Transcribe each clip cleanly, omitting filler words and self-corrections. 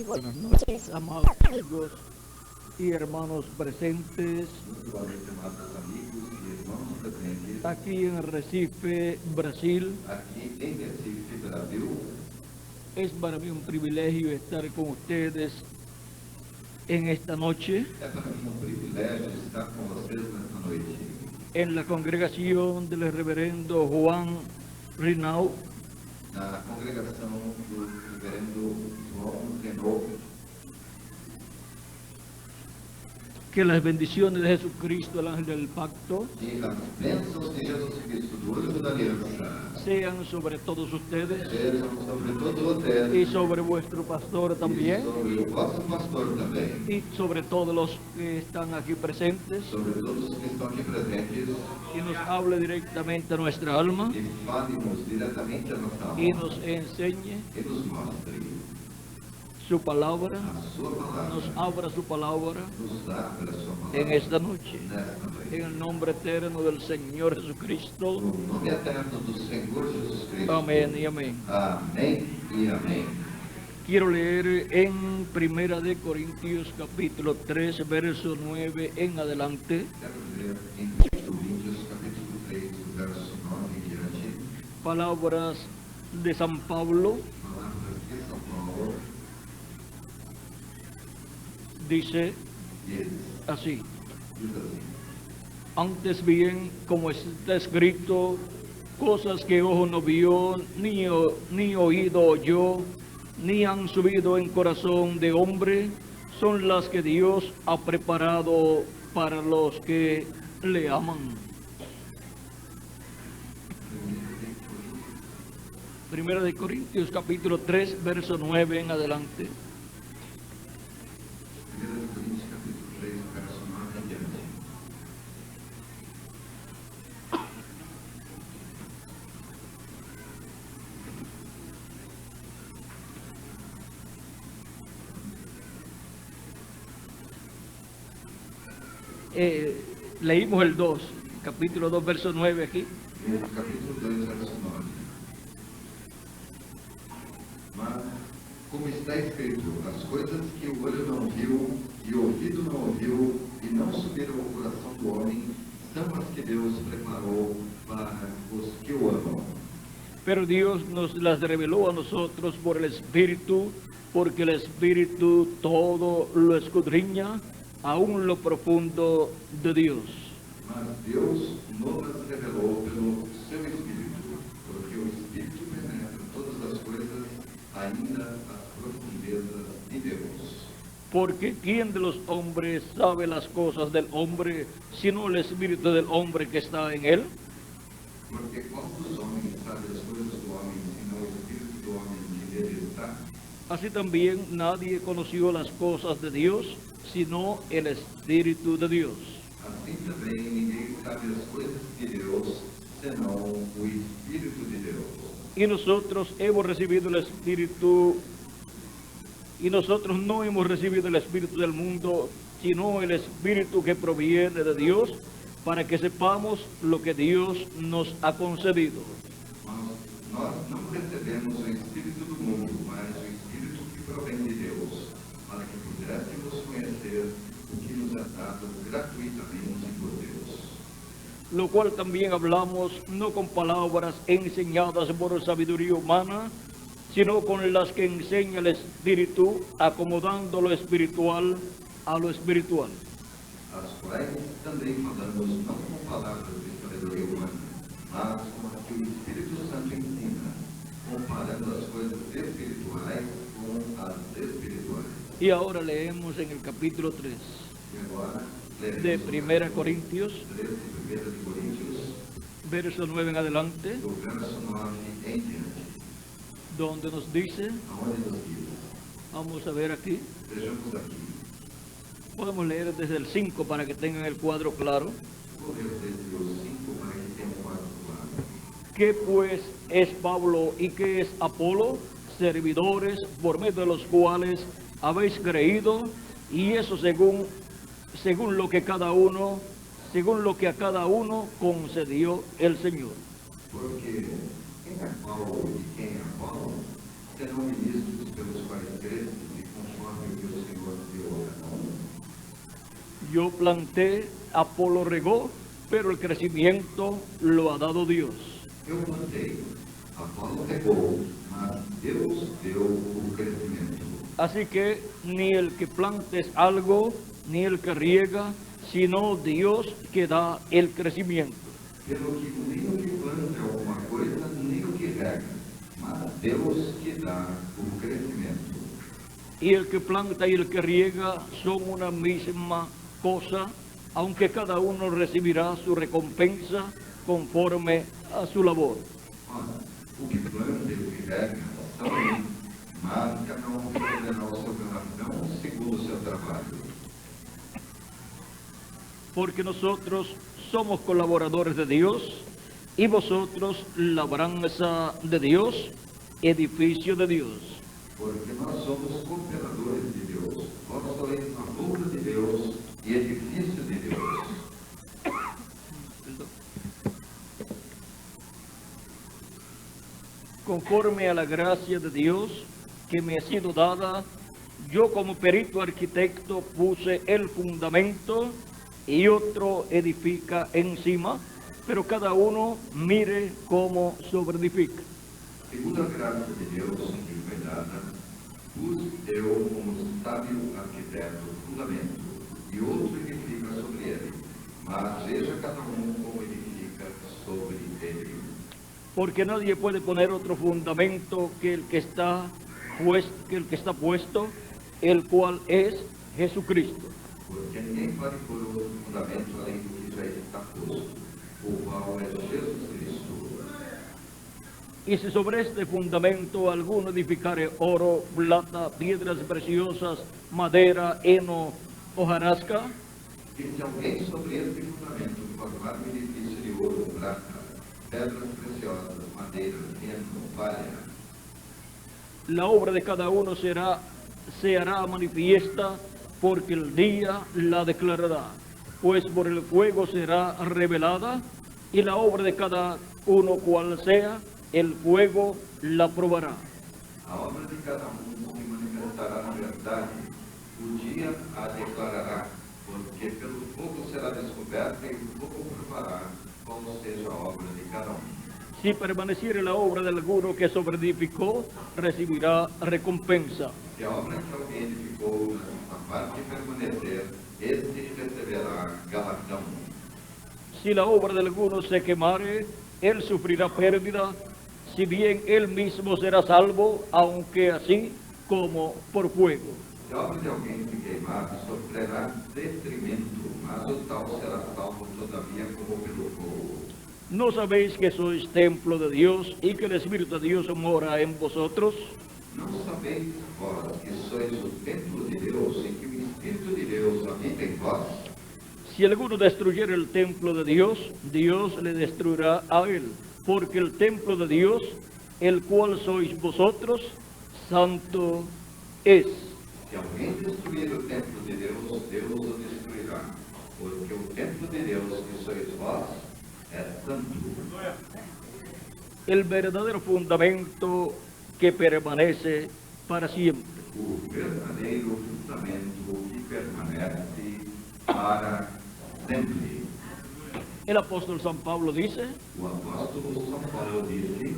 Buenas noches, amados amigos y hermanos presentes Muito boa noite, amados amigos e irmãos presentes aquí en Recife, Brasil. aqui em Recife, Brasil. Es para mí un privilegio estar con ustedes en esta noche É para mim um privilégio estar com vocês nesta noite, en la congregación del reverendo Juan Rinau, na congregação do reverendo João Renault. que las bendiciones de Jesucristo, el ángel del pacto, Que as bênçãos de Jesus Cristo, do anjo da aliança, sean sobre todos ustedes sejam sobre todos vocês y sobre vuestro pastor e también sobre o vosso pastor também, y sobre todos los que están aquí presentes, sobre todos os que estão aqui presentes, y nos hable directamente a nuestra alma e fale-nos diretamente a nossa alma y nos enseñe e nos mostre su palabra, a sua palavra, nos abra su palabra nos abra a sua palavra en esta noche, nesta noite. en el nombre eterno del Señor Jesucristo. No nome eterno do Senhor Jesus Cristo. Amén y amén. Amém e amém. Quiero leer en Primera de Corintios capítulo 3, verso 9 en adelante, Quero ler em Coríntios, capítulo 3, verso 9 em diante, palabras de San Pablo. palavras de São Paulo, Dice e eles así: diz assim: antes bien, como está escrito, cosas que ojo no vio, ni oído oyó, ni han subido en corazón de hombre, son las que Dios ha preparado para los que le aman. Primera de Corintios capítulo 3, verso 9 en adelante. 1 Coríntios, capítulo 3, verso 9 em diante. Leímos el 2, capítulo 2, verso 9 aquí. E no capítulo 2, verso 9. Mas, como está escrito, as coisas que o olho não viu e o ouvido não ouviu e não subiram ao coração do homem, são as que Deus preparou para os que o amam. Pero Dios nos las reveló a nosotros por el Espíritu, porque el Espíritu todo lo escudriña, aún lo profundo de Dios. Mas Deus nos las revelou pelo seu Espírito, porque o Espírito penetra todas as coisas, ainda as profundezas de Deus. Porque ¿quién de los hombres sabe las cosas del hombre, sino el Espíritu del hombre que está en él? Porque qual dos homens sabe as coisas do homem, senão o Espírito do homem que nele está? Así también nadie conoció las cosas de Dios, sino el Espíritu de Dios. Assim também ninguém sabe as coisas de Deus, senão o Espírito de Deus. Y nosotros hemos recibido el Espíritu, y nosotros no hemos recibido el Espíritu del mundo, sino el Espíritu que proviene de Dios, para que sepamos lo que Dios nos ha concedido. Mas nós não recebemos o Espírito do mundo, mas o Espírito que provém de Deus, para que pudéssemos conhecer o que nos é dado gratuitamente por Deus. Lo cual también hablamos no con palabras enseñadas por sabiduría humana, sino con las que enseña el Espíritu, acomodando lo espiritual a lo espiritual. As quais também falamos não com palavras de sabedoria humana, mas com as que o Espírito Santo ensina, comparando as coisas espirituais com as espirituais. Y ahora leemos en el capítulo 3 E agora, de leremos 1 Corintios, 3 de 1 de Coríntios, verso 9 en adelante, do verso 9 em diante, donde nos dice, aonde nos diz, vamos a ver aquí, vejamos aqui, podemos leer desde el 5 para que tengan el cuadro claro. vou ler desde o 5 para que tenha um quadro claro. ¿Qué pues es Pablo y qué es Apolo? Servidores por medio de los cuales habéis creído, y eso según lo que a cada uno concedió el Señor. Porque quem é Paulo e quem é Apolo serão ministros pelos quais cresces e Yo planté, Apolo regó, pero el crecimiento lo ha dado Dios. Eu plantei, Apolo regou, mas Deus deu o crescimento. Así que ni el que plante es algo, ni el que riega, sino Dios que da el crecimiento. Pelo que nem o que planta alguma coisa, nem o que rega, mas Deus que dá o crescimento. Y el que planta y el que riega son una misma cosa, aunque cada uno recibirá su recompensa conforme a su labor. Ora, o que planta e o que rega são um, mas cada um receberá o seu galardão segundo o seu trabalho. Porque nosotros somos colaboradores de Dios y vosotros labranza de Dios, edificio de Dios. Porque nós somos cooperadores de Deus, vós sois a obra de Deus e edifício de Deus. Conforme a la gracia de Dios que me ha sido dada, yo como perito arquitecto puse el fundamento y otro edifica encima, pero cada uno mire cómo sobreedifica. Segundo a graça de Deus que me foi dada, pus eu como sábio arquiteto o fundamento, e outro edifica sobre ele, mas veja cada um como edifica sobre ele. Porque nadie puede poner otro fundamento que el que está puesto, el cual es Jesucristo. Porque ninguém pode pôr outro fundamento além do que já está posto, o qual é Jesus Cristo. Y si sobre este fundamento alguno edificare oro, plata, piedras preciosas, madera, heno, hojarasca, E se alguém sobre este fundamento formar um edifício de ouro, prata, pedras preciosas, madeira, heno, palha, la obra de cada uno se hará manifiesta, porque el día la declarará, pues por el fuego será revelada, y la obra de cada uno cual sea, el fuego la probará. a obra de cada um se manifestará na verdade, o dia a declarará, porque pelo fogo será descoberta e o fogo provará qual seja a obra de cada um. Si permaneciere la obra de alguno que sobreedificó, recibirá recompensa. Se a obra que alguém edificou na parte permanecer, este receberá galardão. Si la obra de alguno se quemare, él sufrirá pérdida, si bien él mismo será salvo, aunque así como por fuego. Se a obra de alguém se queimar, sofrerá detrimento, mas o tal será salvo todavia como pelo fogo. ¿No sabéis que sois templo de Dios y que el Espíritu de Dios mora en vosotros? Não sabeis vós que sois o templo de Deus e que o Espírito de Deus habita em vós? Si alguno destruyere el templo de Dios, Dios le destruirá a él, porque el templo de Dios, el cual sois vosotros, santo es. Se alguém destruir o templo de Deus, Deus o destruirá, porque o templo de Deus que sois vós é santo. El verdadero fundamento que permanece para siempre. O verdadeiro fundamento que permanece para sempre. El apóstol San Pablo dice O apóstolo São Paulo disse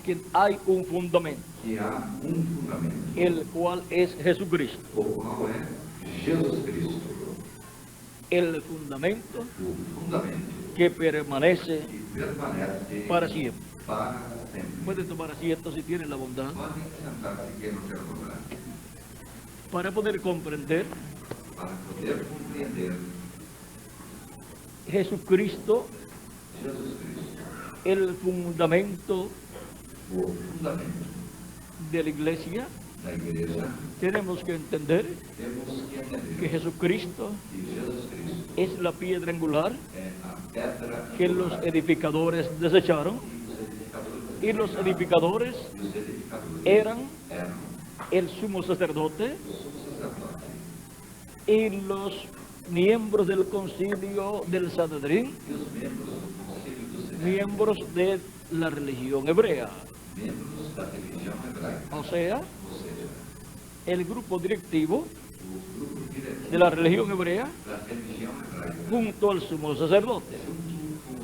que hay un fundamento, que há fundamento, el cual es Jesucristo. o qual é Jesus Cristo. El fundamento O fundamento que permanece que permanece para siempre. para sempre. Puede tomar asiento si tiene la bondad. Podem sentar-se quem não quer dobrar. Para poder comprender, Para poder compreender Jesucristo, Jesus Cristo, el fundamento o fundamento de la iglesia, da igreja, tenemos que entender temos que que entender Jesucristo que Jesus Cristo es la piedra angular é a pedra que los angular edificadores desecharon, y los edificadores e os edificadores eran eram el sumo sacerdote o sumo sacerdote y los miembros del concilio del Sanedrín, e os membros do Conselho do Sinédrio, miembros de la religión hebrea, membros da religião hebraica, o sea, ou seja, el grupo directivo o grupo diretivo de la religión hebrea da religião hebraica, junto al sumo sacerdote.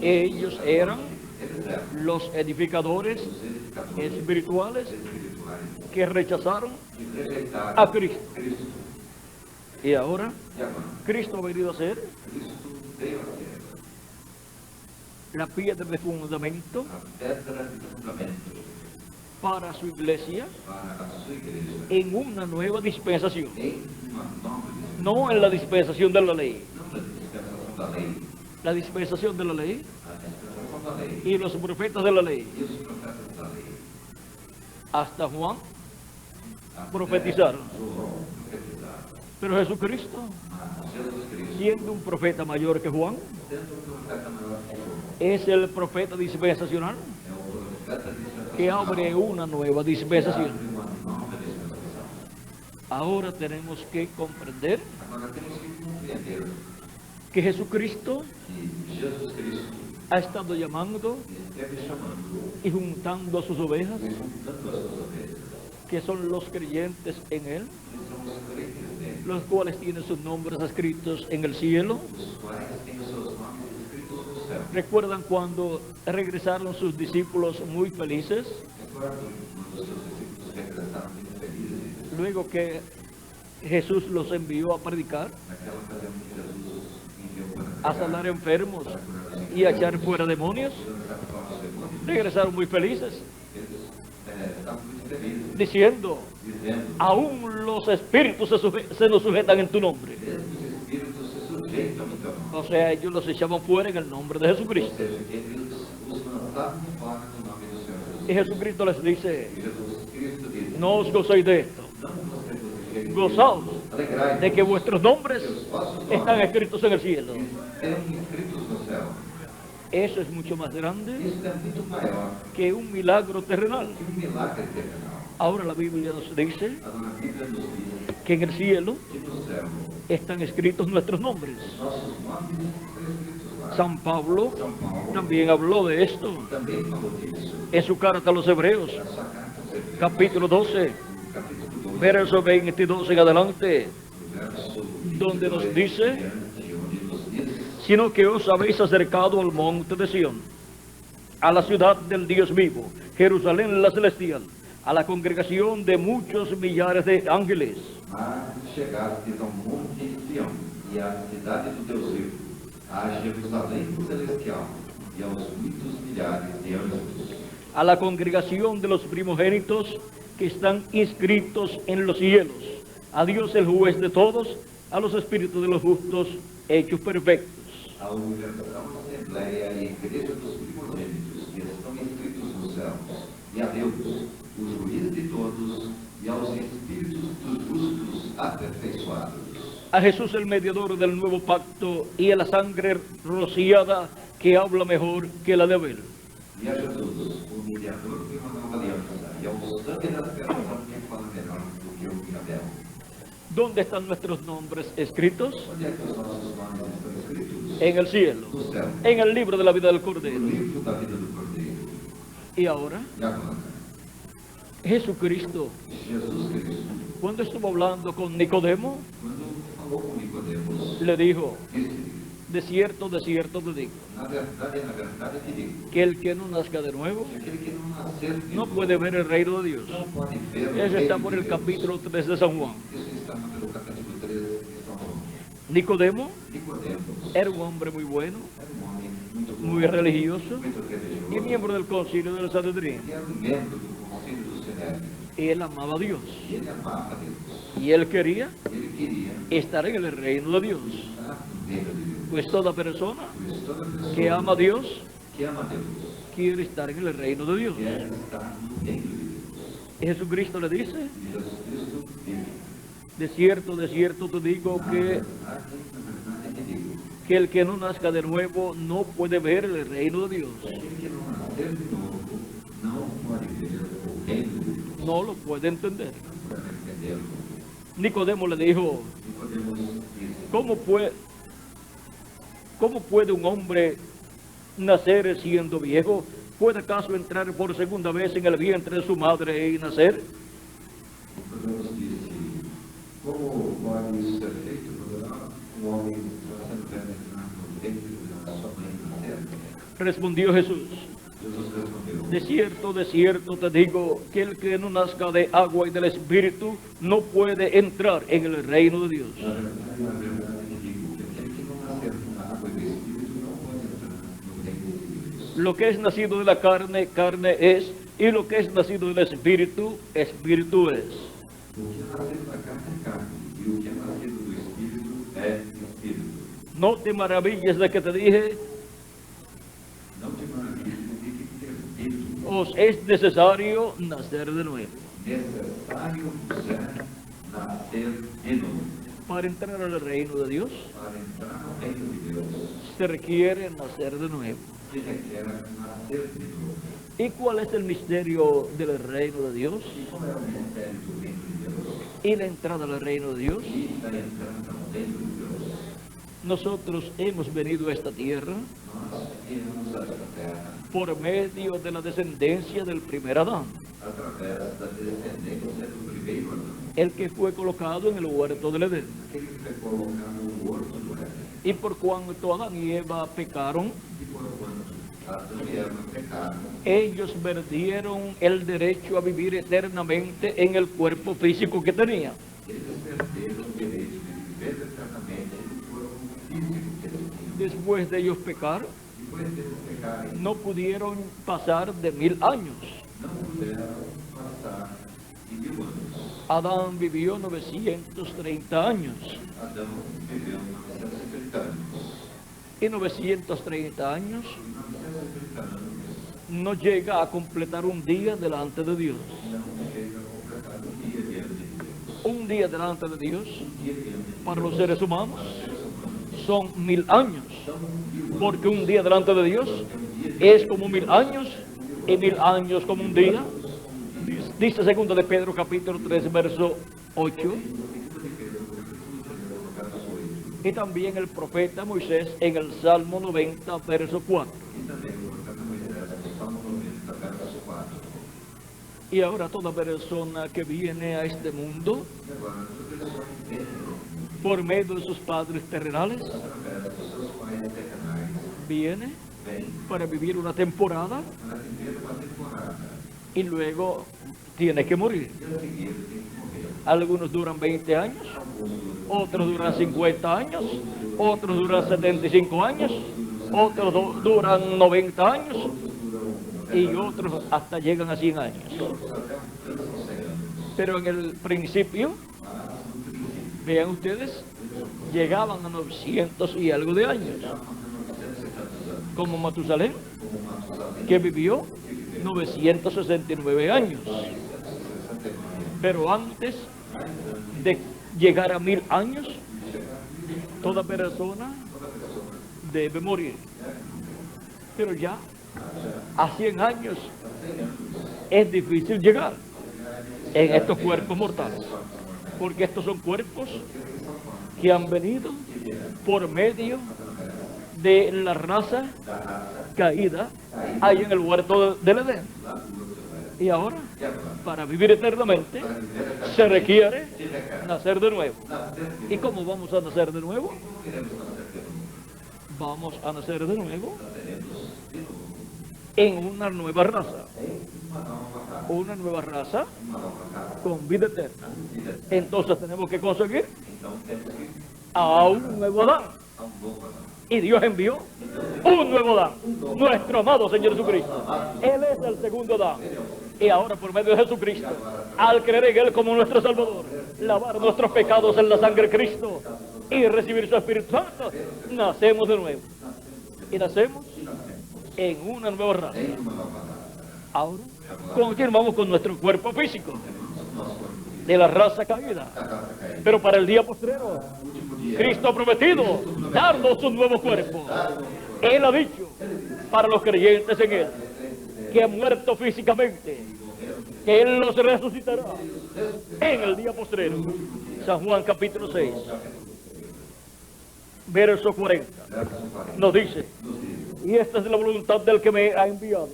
Ellos eran eles eram los edificadores os edificadores espirituales espirituais que rechazaron que rejeitaram a Cristo. Cristo. Y ahora E agora, Cristo ha venido a ser Cristo veio a ser la piedra de fundamento a pedra de fundamento para su iglesia para a sua igreja en una nueva dispensación, em uma nova dispensação, no en la dispensação de la ley. não na dispensação da lei, La dispensación de la ley a dispensação da lei y los profetas de la ley. e os profetas da lei. Hasta Juan Até profetizaron. João profetizaram. Pero Jesucristo, Mas Jesus Cristo, siendo un profeta mayor que Juan, sendo o profeta maior que João, es el profeta dispensacional é o profeta dispensacional que abre una nueva que dispensación. abre uma nova dispensação. Ahora tenemos que comprender Agora temos que compreender que Jesucristo que Jesus Cristo ha estado llamando esteve chamando y juntando a sus ovejas, e juntando as suas ovelhas, que son los creyentes en Él, que são os crentes nele, los cuales tienen sus nombres escritos en el cielo. os quais têm os seus nomes escritos no céu. ¿Recuerdan cuando regresaron sus discípulos muy felices? Recordo quando os seus discípulos regressaram muito felizes, Luego que Jesús los envió a predicar, naquela ocasião que Jesus enviou para a pregar, sanar enfermos para curar os y a echar fuera demonios, e lançar fora os demônios. regresaron muy felices, Eles estavam muito felizes, diciendo, dizendo: aún los espíritus se nos sujetan en tu nombre. mesmo os espíritos se sujeitam em teu nome. O sea, ellos los echaban fuera en el nombre de Ou Jesucristo. seja, eles os lançavam fora no nome do Senhor Y Jesus. Jesucristo les dice, E Jesus Cristo disse: no os gocéis de esto, não vos regozijéis, gozaos alegrai-vos, de que vuestros nombres que os vossos están nomes escritos en el cielo. estão escritos no céu. Eso es mucho más grande Isso é muito maior que un milagro terrenal. que um milagre terrenal. Ahora la Biblia nos dice Agora a Bíblia nos diz que en el cielo que no céu están escritos nuestros nombres. nossos nomes estão escritos lá. San Pablo São Paulo también habló de esto também falou disso. en su carta a los Hebreos, Na sua carta aos Hebreus, capítulo 12, no capítulo 12, verso 22 en adelante, no verso donde nos 22 dice, em diante, onde nos diz: sino que os habéis acercado al monte de Sión, a la ciudad del Dios vivo, Jerusalén la celestial, a la congregación de muchos millares de ángeles, Mas chegastes ao monte Sião e à cidade do Deus vivo, a Jerusalém celestial e aos muitos milhares de anjos, a la congregación de los primogénitos que están inscritos en los cielos, a Dios el juez de todos, a los espíritus de los justos hechos perfectos. a universal Assembleia e Igreja dos primogênitos que estão inscritos nos céus, e a Deus, o juiz de todos, e aos espíritos dos justos aperfeiçoados. A Jesús el mediador del nuevo pacto y a la sangre rociada que habla mejor que la de Abel. E a Jesus, o mediador de uma nova aliança, e ao sangue da separação que fala melhor do que o de Abel. ¿Dónde están nuestros nombres escritos? Onde é que os nossos nomes estão escritos? En el cielo, No céu. en el libro de la vida del No Cordero. livro da vida do Cordeiro. Y ahora, E agora, Jesucristo, Jesus Cristo, cuando estuvo hablando con Nicodemo, quando falou com Nicodemos, le dijo, disse: de cierto te digo, na verdade te digo, que el que no nazca de nuevo que aquele que não nascer de no novo puede ver el reino de Dios. não pode ver o Eso reino está de por el Deus. capítulo 3 de San Juan. Isso está pelo capítulo 3 de São João. Nicodemo Nicodemos era un hombre muy bueno, era um homem muito bom, muy religioso muito y religioso, miembro del concilio del Sanedrín. e era um membro do Conselho do Sinédrio. Y él amaba a Dios. E ele amava a Deus. Y él quería Ele queria estar en el reino de Dios. estar no reino de Deus. Pues toda persona Pois toda pessoa que ama a Dios que ama a Deus quiere estar en el reino de Dios. quer estar no reino de Deus. Y Jesucristo le dice, E Jesus Cristo vive. de cierto te digo Na que verdade te digo, el que no nazca de nuevo no puede ver el reino de Dios. aquele que não nascer de novo não pode ver o reino de Deus. No lo puede entender. Não pode entendê-lo. Nicodemo le dijo, Nicodemos disse: ¿cómo puede un hombre nacer siendo viejo? ¿Puede acaso entrar por segunda vez en el vientre de su madre y nacer? Nicodemos disse: como pode isso ser feito? Poderá um homem estava sendo penetrado no ventre da sua mãe materna. Respondió Jesús: Jesus respondeu: de cierto te digo, que el que no nazca de agua y del Espíritu no puede entrar en el reino de Dios. na verdade te digo que aquele que não nascer da água e do Espírito não pode entrar no reino de Deus. Lo que es nacido de la carne, carne es, y lo que es nacido del Espíritu, Espíritu es. O que é nascido da carne é carne, e o que é nascido do Espírito é Espírito. No te maravilles de que te dije, Não te maravilhes de que ter dito, os es necesario nacer de nuevo. necessário vos é nascer de novo. Para entrar al reino de Dios, Para entrar no reino de Deus, se requiere nacer de nuevo. se requer nascer de novo. ¿Y cuál es el misterio del reino de Dios? E qual é o mistério do reino de Deus? Y la entrada al reino de Dios. E da entrada no reino de Deus. Nosotros hemos venido a esta tierra Nós viemos a esta terra por medio de la descendencia del primer Adán, através da descendência do primeiro Adão, el que fue colocado en el huerto del Edén. aquele que foi colocado no horto do Éden. Y por cuanto Adán y Eva pecaron, E por quanto Adão e Eva pecaram, ellos perdieron el derecho a vivir eternamente en el cuerpo físico que tenían. eles perderam o direito de viver eternamente no corpo físico que eles tinham. Después de ellos pecar, Depois deles pecarem, no pudieron pasar de 1000 años. não puderam passar de 1000 anos. Adán vivió 930 años. Adão viveu 930 anos. Y 930 años E 930 anos no llega a completar un día delante de Dios. não chega a completar um dia diante de Deus. Un día delante de Dios Um dia diante de para los Deus, seres humanos para os seres humanos, son 1000 años. são 1000 anos. Porque un día delante de Dios es como 1000 años y 1000 años como un día. Dice 2 de Pedro capítulo 3 verso 8. Y también el profeta Moisés en el Salmo 90 verso 4. E também o profeta Moisés, no Salmo 90, verso 4. Y ahora toda persona que viene a este mundo E agora, toda pessoa que vem por medio de sus padres terrenales, através dos seus pais terrenais, viene vem para vivir una temporada para viver uma temporada. y luego tiene que morir. E a seguir tem que morrer. Algunos duran 20 años, Alguns duram, otros duran 50 años, otros duran 75 años, otros duran 90 años y otros hasta llegan a 100 años. outros até alcançam 100 anos. Pero en el principio, Mas, no princípio, vean ustedes, llegaban a 900 y algo de años, já com 970 anos, como Matusalén, como Matusalém, que vivió 969 años. 969. Pero antes de llegar a 1000 años, toda persona debe morir. Pero ya a 100 años es difícil llegar en estos cuerpos mortales, porque estos son cuerpos que han venido por medio de la raza caída ahí en el huerto del Edén. Y ahora, para vivir eternamente, se requiere nacer de nuevo. ¿Y cómo vamos a nacer de nuevo? Vamos a nacer de nuevo en una nueva raza. Una nueva raza con vida eterna. Entonces tenemos que conseguir Então temos que a un nuevo Adán. a um novo Adão. Y Dios envió un nuevo Adán, nuestro amado Señor Jesucristo. Él es el segundo Adán. Y ahora por medio de Jesucristo, al creer en Él como nuestro Salvador, lavar nuestros pecados en la sangre de Cristo y recibir su Espíritu Santo, nacemos de nuevo. Y nacemos en una nueva raza. Em uma nova raça. Ahora continuamos con nuestro cuerpo físico Nosso corpo físico, de la raza caída. da raça caída. Pero para el día postrero, Último dia, Cristo ha prometido darnos un nuevo cuerpo. Él ha dicho para los creyentes en Él que ha muerto físicamente, que Él los resucitará en el día postrero. San Juan capítulo 6, verso 40, verso 40, nos dice, nos diz: y esta es la voluntad del que me ha enviado,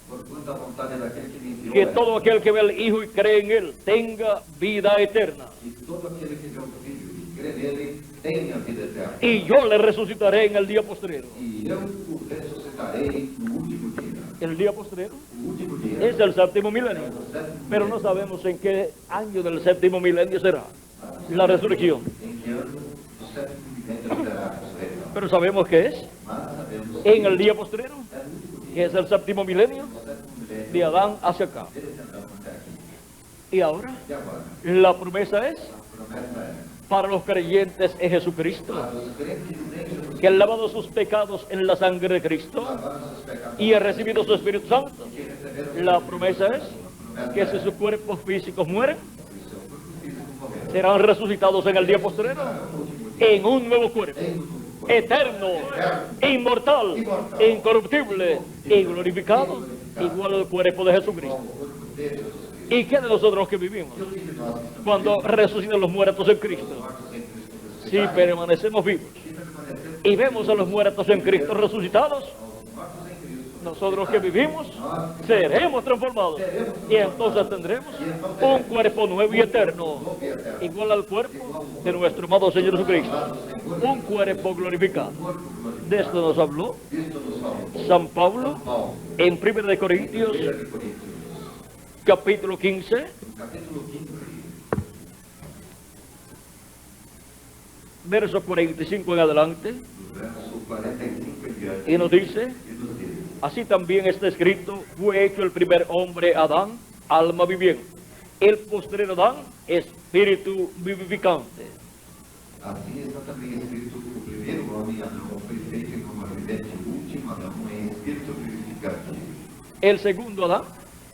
porquanto a vontade daquele que me enviou que é todo aquel que ve al Hijo y cree en Él tenga vida eterna. que todo aquele que vê o Filho e crê nele tem a vida eterna. y yo le resucitaré en el día postrero. E eu o ressuscitarei no último dia. El día postrero O último dia es el séptimo milenio, é o sétimo pero dia. no sabemos en qué año del séptimo milenio será la resurrección. Em que ano do sétimo milênio será a ressurreição. Pero sabemos que es Mas sabemos en el día postrero, é no último dia, que es el séptimo milenio, o sétimo milênio, de Adán hacia acá. desde Adão até aqui. Y ahora, E agora? la promesa es A promessa é para los creyentes en Jesucristo, para os crentes em Jesus, que han lavado sus pecados en la sangre de Cristo lavaram seus pecados y han recibido su Espíritu Santo. que receberam La promesa es que si sus cuerpos físicos mueren, o seu corpo físico morreu. serán resucitados en el día postrero en un nuevo cuerpo, Em um novo corpo. eterno, inmortal, incorruptible y glorificado, igual al cuerpo de Jesucristo. O corpo de Jesus Cristo. ¿Y qué de nosotros que vivimos E o que de nós que estamos cuando resucitan los muertos en Cristo? mortos em Cristo Si ressuscitados? permanecemos vivos Se permanecemos y vemos a los muertos en Cristo resucitados, aos mortos em Cristo, nosotros que vivimos seremos transformados y entonces tendremos un cuerpo nuevo y eterno, novo e eterno, igual al cuerpo de nuestro amado Señor Jesucristo, un cuerpo glorificado. corpo glorificado. De esto nos habló Isto nos falou San Pablo Paulo, en 1 de Corintios 1 de Coríntios, capítulo 15, capítulo 15, verso 45 en adelante, do verso 45 em diante, y nos dice: e nos diz: así también está escrito, fue hecho el primer hombre Adán, alma viviente. El postrero Adán, espíritu vivificante. Assim está também escrito: o primeiro homem, Adão, foi feito em alma vivente, o último Adão em espírito vivificante. El segundo Adán,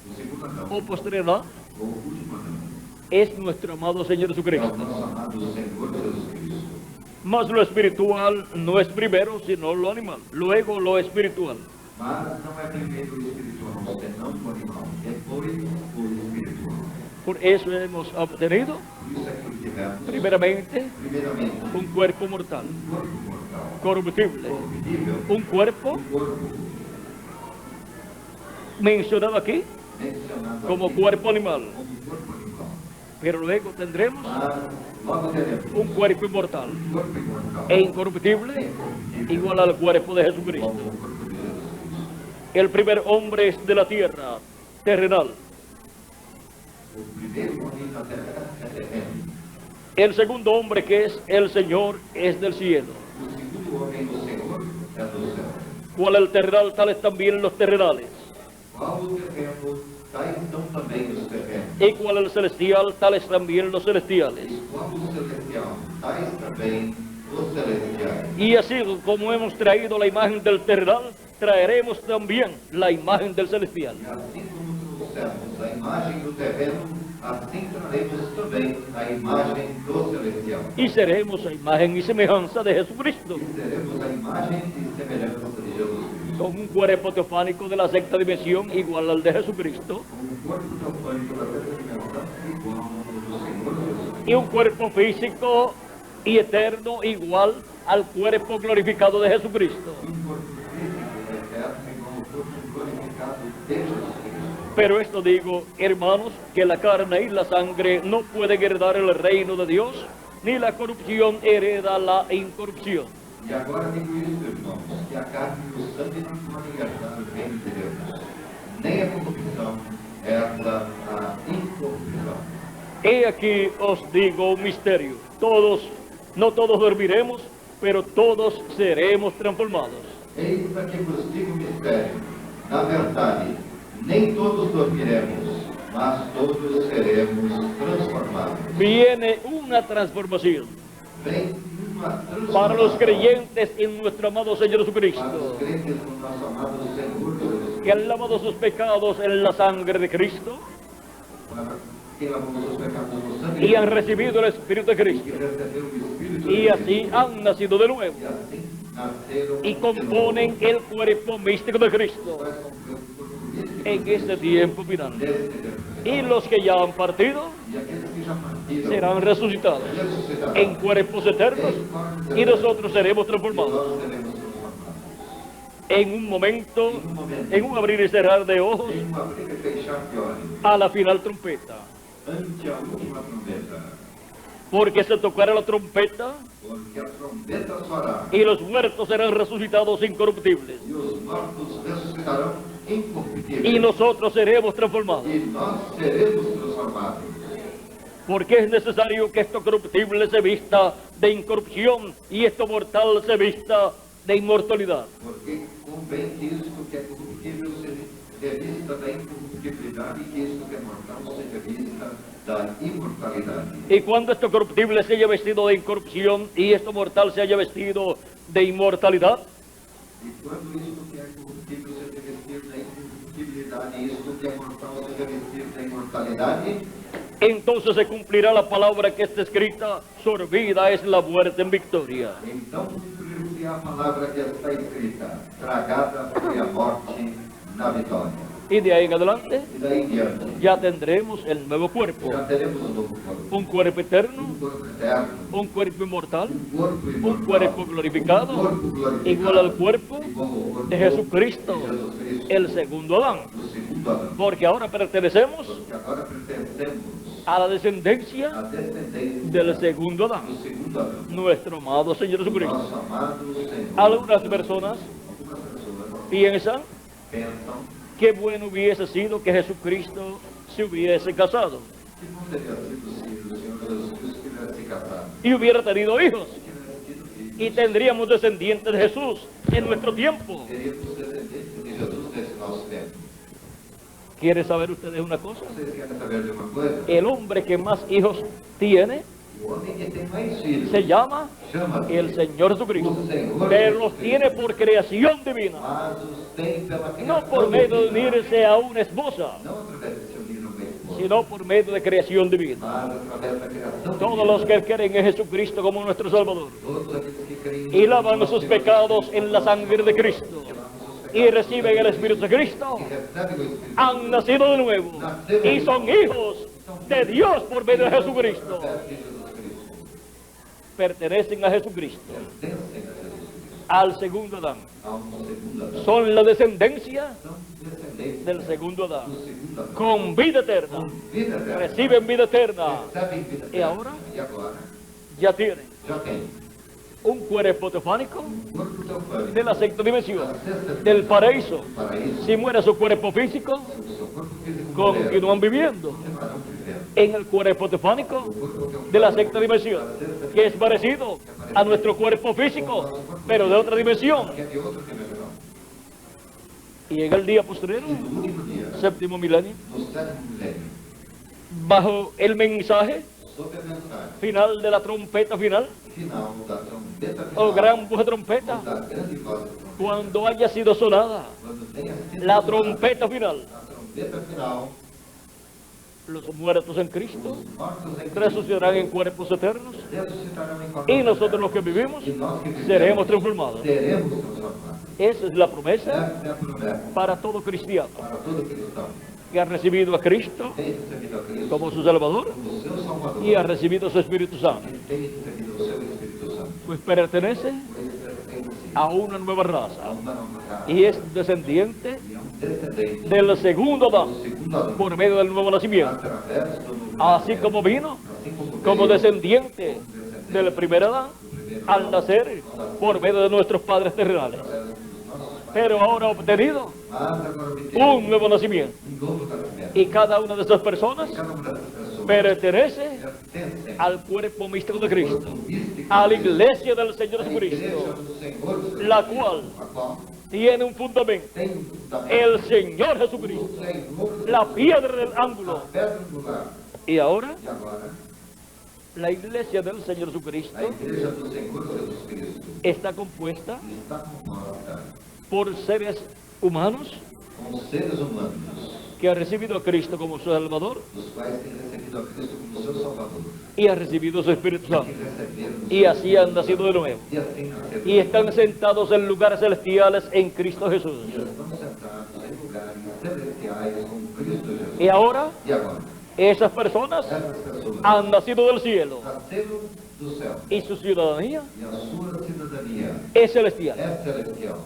O segundo Adão, o postrero Adán, ou o último Adão, es nuestro amado Señor é o Jesucristo. nosso amado Senhor Jesus Cristo. Mas lo espiritual no es primero, sino lo animal. Luego lo espiritual. Mas não é primeiro o espiritual, senão o animal, depois o espiritual. Por eso hemos obtenido, Por isso é que obtivemos, primeramente, primeiramente, un cuerpo mortal, um corpo mortal, corruptible, corruptível, un cuerpo corpo mencionado aquí mencionado como aqui cuerpo animal. como corpo animal. Pero luego tendremos Mas logo teremos un cuerpo inmortal corpo imortal, e incorruptible, igual al cuerpo de como Jesucristo. o corpo de Jesus Cristo. El primer hombre es de la tierra, terrenal. O primeiro homem na terra é terreno. El segundo hombre, que es el Señor, es del cielo. O segundo homem do Senhor é do céu. Cual el terrenal, tales también los terrenales. Qual o terreno, tais são também os terrenos. Y cual el celestial, tales también los celestiales. Qual o celestial, tais também os celestiais. Y así como hemos traído la imagen del terrenal, traeremos también la imagen del celestial. E assim como trouxemos a imagem do terreno, assim traremos também a imagem do celestial. Y seremos a imagen y semejanza de Jesucristo, E teremos a imagem e semelhança de Jesus Cristo. con un cuerpo teofánico de la sexta dimensión igual al de Jesucristo, Com um corpo teofânico da terceira dimensão igual ao do Senhor Jesus. y un cuerpo físico y eterno igual al cuerpo glorificado de Jesucristo. E um corpo físico eterno igual ao corpo glorificado de Jesus Cristo. Pero esto digo, hermanos, que la carne y la sangre no pueden heredar el reino de Dios, ni la corrupción hereda la incorrupción. E agora digo isso, irmãos, que a carne e o sangue não podem herdar o reino de Deus, nem a corrupção herda a incorrupção. He aquí os digo un misterio. No todos dormiremos, pero todos seremos transformados. Eis aqui vos digo o mistério. Na verdade, nem todos dormiremos, mas todos seremos transformados. Viene una transformación Vem uma transformação para los creyentes en nuestro amado Señor para os Jesucristo, crentes no nosso amado Senhor Jesus que han Cristo, lavado sus pecados en la sangre de Cristo para que lavamos os pecados no sangue y han recibido el Espíritu de e Cristo, receberam o Espírito y de así han nacido de nuevo E assim nasceram y de componen novo. el cuerpo místico de Cristo Faz com que o corpo místico en este tiempo final. deste tempo. Y los que ya han partido E aqueles que já partiram serán resucitados ressuscitarão. en cuerpos eternos y nosotros seremos transformados Nós seremos transformados. en un momento, en un abrir y cerrar de ojos, Em um abrir e fechar de olhos, a la final trompeta. ante a última trombeta. Porque se tocará la trompeta porque a trombeta soará, y los muertos serán resucitados incorruptibles. e os mortos ressuscitarão incorruptíveis, Y nosotros seremos transformados. e nós seremos transformados. Porque es necesario que esto corruptible se vista de incorrupción y esto mortal se vista de inmortalidad. Porque convém que isto que é corruptível seja revista da incorruptibilidade e que isto que é mortal seja vista da imortalidade. Y cuando esto corruptible se haya vestido de incorrupción y esto mortal se haya vestido de inmortalidad, E quando isto que é corruptível seja revestido da incorruptibilidade e isto que é mortal seja vestido da imortalidade, entonces se cumplirá la palabra que está escrita: sorbida es la muerte en victoria. então cumprir-se a palavra que está escrita: tragada foi a morte na vitória. Y de ahí en adelante E daí em diante, ya tendremos el nuevo cuerpo, já teremos um novo corpo. un cuerpo eterno, Um corpo eterno, un cuerpo inmortal, um corpo un imortal, cuerpo glorificado, um corpo glorificado, igual al cuerpo igual ao corpo de Jesucristo, de Jesucristo, el segundo Adán. o segundo Adão. Porque ahora pertenecemos Porque agora pertencemos a la descendencia à descendência del segundo Adán, do segundo Adão. nuestro amado Señor Jesucristo. Nosso amado Senhor. Algunas personas Algumas pessoas piensan pensam qué bueno hubiese sido que Jesucristo se hubiese casado que não teria sido se o Senhor Jesus Cristo tivesse se casado, y hubiera tenido hijos que tivesse tido filhos. y tendríamos descendientes de Jesús en nuestro tiempo. Teríamos descendentes de Jesus nesse nosso tempo. ¿Quiere saber ustedes una cosa? Vocês querem saber de uma coisa? El hombre que más hijos tiene O homem que tem mais filhos se llama chama el Señor Jesucristo, o Senhor pero los Jesus tiene Cristo. por creación divina, Mas os tem pela criação no por medio de divina. unirse a una esposa, Não através de se unir a uma esposa, sino por medio de creación divina. mas através da criação Todos divina. los que creen en Jesucristo como nuestro Salvador Todos aqueles que creem y lavan no sus Senhor pecados Jesus en la sangre de Cristo Cristo, que lavam seus y pecados reciben el Espíritu de Cristo, que recebem o Espírito han nacido de nuevo y son hijos de Dios por medio de Jesucristo. através de Jesus Cristo. Pertenecen a Jesucristo, Pertencem a Jesus Cristo. al segundo Adán. Há um segundo Adão. Son la descendencia São descendentes del segundo Adán, do segundo Adão. con vida eterna. Com vida eterna. Reciben vida eterna. Recebem vida eterna. E agora? E agora? Ya tienen Já tem un cuerpo teofánico um corpo teofânico de la sexta dimensión, da sexta del paraíso. paraíso. Si muere su cuerpo físico, O seu corpo físico continúan viviendo continuarão vivendo. en el cuerpo teofánico O corpo teofânico de la sexta dimensión, que es parecido a nuestro cuerpo físico, pero de otra dimensión. que é de outra dimensão. Y en el día posterior, E no último dia, séptimo milenio, no sétimo milênio, bajo el mensaje sob a mensagem final de la trompeta final, final da trombeta o final, gran voz de trompeta, da grande voz da trombeta, cuando haya sido sonada quando tenha sido la sonada trompeta final, a trombeta final, los muertos en Cristo os mortos em Cristo resucitarán en cuerpos eternos ressuscitarão em corpos y nosotros los eternos. que vivimos E nós que vivemos seremos transformados. seremos transformados. Esa es la promesa Essa é a promessa para todo cristiano para todo cristão. que ha recibido a Cristo Tem recebido a Cristo como su Salvador como seu Salvador y ha recibido su Espíritu Santo, e tem recebido o seu Espírito Santo. pues pertenece Ele pertence a una nueva a raza uma nova raça y es descendiente e é um descendente del segundo do Adán segundo Adão, por medio del nuevo nacimiento, através do novo así nascimento. como vino Assim como como veio descendiente del primer Adán al nacer por medio de nuestros padres terrenales, através dos nossos pais, pero ahora ha obtenido mas agora obteve un nuevo nacimiento novo nascimento. y cada una de esas personas Cada uma dessas pessoas pertenece pertence al cuerpo místico de Cristo, corpo místico a la de Cristo, iglesia del Señor a igreja Jesucristo, do Senhor Jesus, la cual a qual tiene un fundamento, tem um fundamento, el Señor Jesucristo, o Senhor, la piedra del a ángulo. pedra angular. Y ahora E agora, la iglesia del Señor a Jesucristo igreja do Senhor Jesus Cristo está compuesta está composta por seres humanos com seres humanos, que han recibido a Cristo como su Salvador dos quais têm recebido a Cristo como seu Salvador, y han recibido su Espíritu que Santo receberam y así han nacido de nuevo e assim nasceram, y están sentados en lugares celestiales en Cristo Jesús. e estão sentados em lugares celestiais com Cristo Jesus. Y ahora E agora, esas personas essas pessoas han nacido del cielo nasceram do céu, y su ciudadanía e a sua cidadania es celestial. é celestial.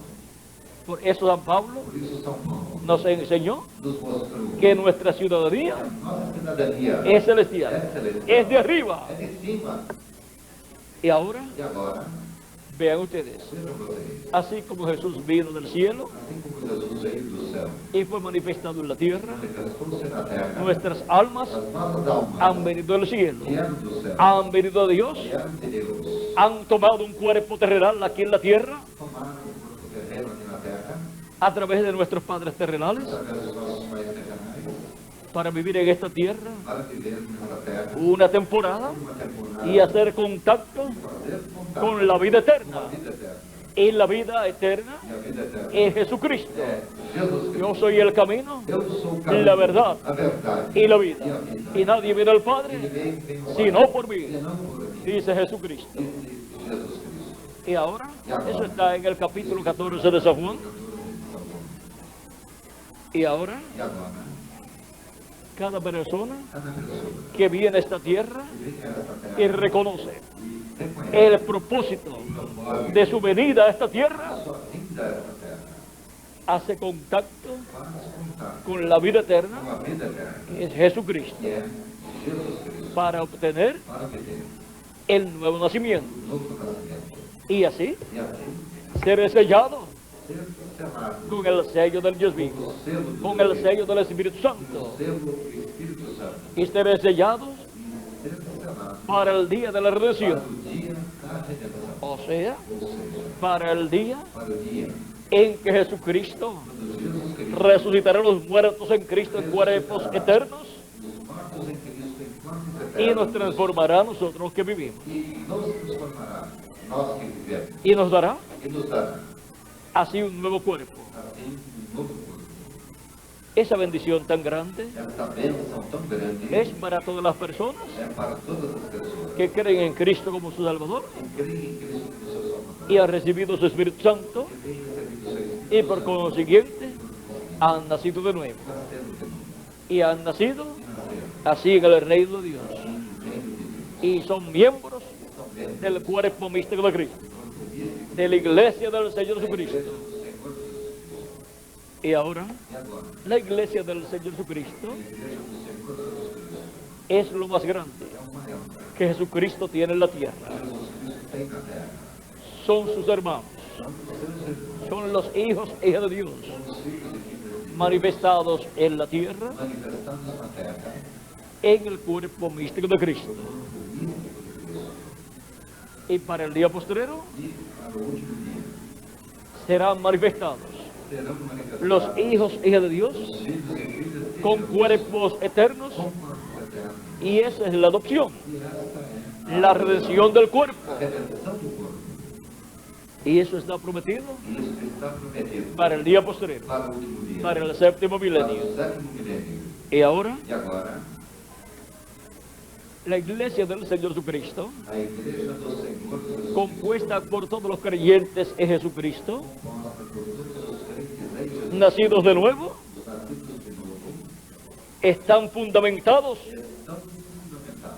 Por eso San Pablo Por isso São Paulo nos enseñó nos mostrou que nuestra ciudadanía nossa cidadania es celestial, é celestial, es de arriba. é de cima. Y ahora, E agora, vean ustedes, vejam vocês, así como Jesús vino del cielo assim como Jesus veio do céu, y fue manifestado en la tierra, manifestou-se na terra, nuestras almas as nossas almas han venido del cielo, vieram do céu, han venido de Dios, vieram de Deus, han tomado un cuerpo terrenal aquí en la tierra tomaram o corpo terreno aqui na terra, a través de nuestros padres terrenales através dos nossos pais terrenais, para vivir en esta tierra para viver nessa terra, una temporada uma temporada, y hacer contacto fazer contato con la vida com a eterna. vida eterna. Y la vida eterna E a vida eterna es Jesucristo. é Jesus Cristo. Yo soy el camino, Eu sou o caminho, la verdad a verdade y la e a vida. vida. Y nadie viene al E Padre ninguém vem ao sino Pai, por mí, senão por mim, dice Jesucristo. disse Jesus Cristo. Y ahora, eso está en el capítulo 14 de San Juan. Y ahora, E agora, cada persona cada pessoa que viene a esta tierra que vem a esta terra y reconoce e reconhece el propósito de su venida a esta tierra, a sua vinda a esta terra, hace contacto faz contato con la vida com eterna, a vida eterna, que es Jesucristo, que é Jesus Cristo, para obtener para viver el nuevo nacimiento. um novo nascimento. Y así E assim, ser sellado ser selado con el sello del Dios vivo, com o selo do con Deus el vivo, sello del Espíritu com Santo, o selo do Espírito Santo, y ser sellados e ser selado para el día de la para redención, o dia da redenção, o sea, ou seja, para el día para o dia en que Jesucristo quando Jesus Cristo, resucitará a los muertos en Cristo en cuerpos eternos os mortos em Cristo em corpos y nos eternos, transformará a nosotros los que vivimos, e nos transformará, nós que vivemos, y nos dará e nos dará así un nuevo cuerpo. assim um novo corpo. Esa bendición tan grande Essa bênção tão grande es para todas las personas é para todas as pessoas que creen en Cristo como su Salvador que creem em Cristo como seu Salvador, y han recibido su Espíritu Santo que têm recebido seu Espírito y por consiguiente han nacido de nuevo nascendo de novo, y han nacido nasceram así en el reino de Dios em reino de Deus, y son miembros são membros del cuerpo místico de Cristo, do corpo místico de la iglesia del Señor da Igreja Jesucristo. do Senhor Jesus. Y ahora E agora, la iglesia del Señor Jesucristo a Igreja do Senhor Jesus Cristo es lo más grande é o maior que Jesucristo tiene en la tierra. que Jesus Cristo tem na terra. Son sus hermanos, São os seus irmãos, son los hijos e hijas de Dios são os filhos e filhas de Deus, manifestados en la tierra manifestados na terra, en el cuerpo místico de Cristo. corpo místico de Cristo. Y para el día postrero E para o último dia serán manifestados serão manifestados los hijos e hijas de Dios os filhos e filhas de con Deus cuerpos eternos, com corpos eternos. y esa es la adopción, E esta é la redención del cuerpo. a redenção do corpo. Y eso está prometido E isso está prometido para el día postrero, para o último dia, para el séptimo para milenio. o sétimo milênio. Y ahora E agora, la iglesia del Señor Jesucristo, a Igreja do Senhor Jesus, compuesta por todos los creyentes en Jesucristo, composta por todos os crentes em Jesus, nacidos de nuevo, os nascidos de novo, están fundamentados estão fundamentados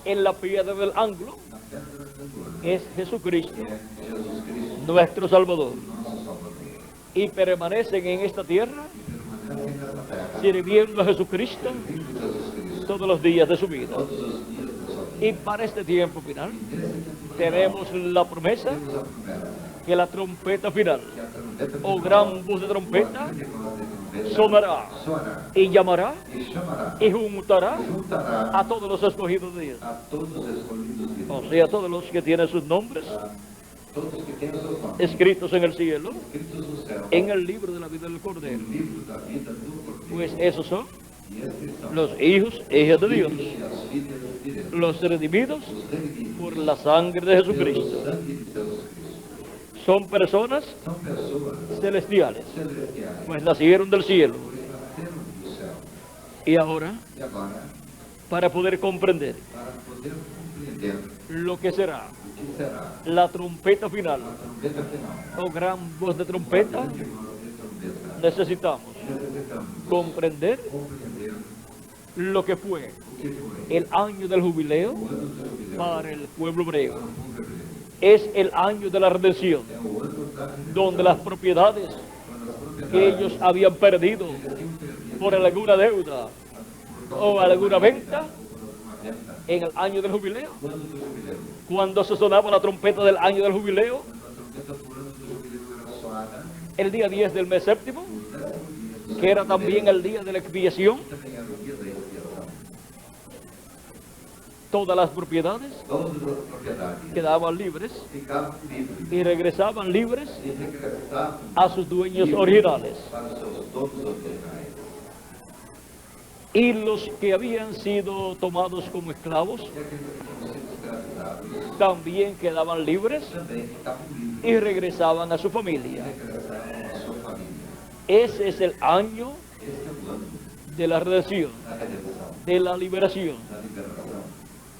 en la piedra del ángulo, na pedra angular, que es Jesucristo, que é Jesus Cristo, nuestro Salvador, nosso Salvador. y permanecen en esta tierra E permanecem nessa terra, sirviendo a Jesucristo servindo Jesus Cristo todos los días de su vida. todos os dias da sua vida. Y para este tiempo final Nesse tempo tenemos la promesa temos a promessa que la trompeta final, que a trombeta o final, gran voz de ou a trompeta, grande voz de trombeta, sonará soará y llamará e chamará y juntará e juntará a todos los escogidos de Dios, a todos os escolhidos de o Deus, sea, a todos los que tienen sus nombres a todos que têm os seus nomes escritos en el cielo, escritos no céu, en el libro de la vida del Cordero. no livro da vida do Cordeiro. Pues esos son E estes são los hijos e hijas de Dios, filhos e as filhas de Deus, los redimidos os redimidos por la sangre de pelo Jesucristo. sangue de Jesus Cristo. Son personas São pessoas celestiales, celestiais, pues nacieron del cielo. pois nasceram do céu. Y ahora, E agora, para poder comprender para poder compreender lo que será o que será la trompeta final, a trombeta final, o gran voz de trompeta, grande voz de trombeta, necesitamos necessitamos comprender compreender lo que fue o que foi el año del jubileo o ano do jubileu para el pueblo hebreo. para o povo hebreu. Es el año de la redención, É o ano da redenção, donde las propiedades que ellos habían perdido por alguna deuda o alguna venta en el año del jubileo. Cuando se sonaba la trompeta del año del jubileo, el día 10 del mes séptimo, que era también el día de la expiación, todas las propiedades quedaban libres y regresaban libres a sus dueños originales. Y los que habían sido tomados como esclavos también quedaban libres y regresaban a su familia. Ese es el año de la redención, de la liberación.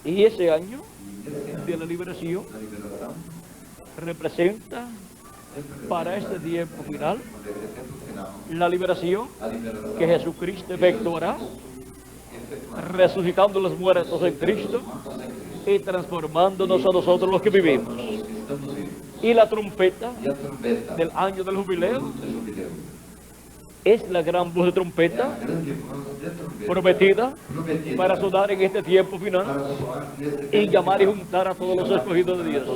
Y ese año de la liberación representa para este tiempo final la liberación que Jesucristo efectuará, resucitando los muertos en Cristo y transformándonos a nosotros los que vivimos. Y la trompeta del año del jubileo es la gran voz de trompeta prometida para sonar en este tiempo final y llamar y juntar a todos los escogidos de Dios.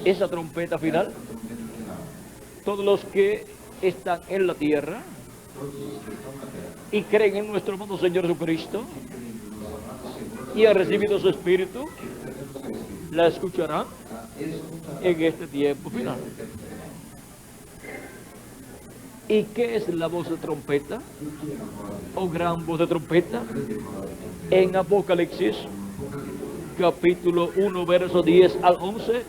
Esa trompeta final, todos los que están en la tierra y creen en nuestro amado Señor Jesucristo y han recibido su Espíritu, la escucharán en este tiempo final. ¿Y qué es la voz de trompeta o gran voz de trompeta? En Apocalipsis, capítulo 1, verso 10 al 11,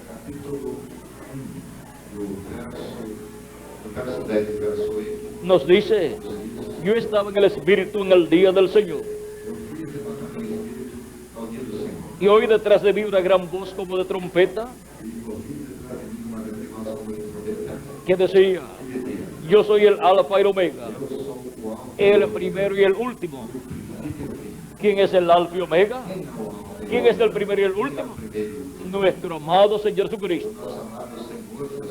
nos dice: yo estaba en el Espíritu en el día del Señor, y oí detrás de mí una gran voz como de trompeta, que decía: yo soy el Alfa y el Omega, el primero y el último. ¿Quién es el Alfa y Omega? ¿Quién es el primero y el último? Nuestro amado Señor Jesucristo.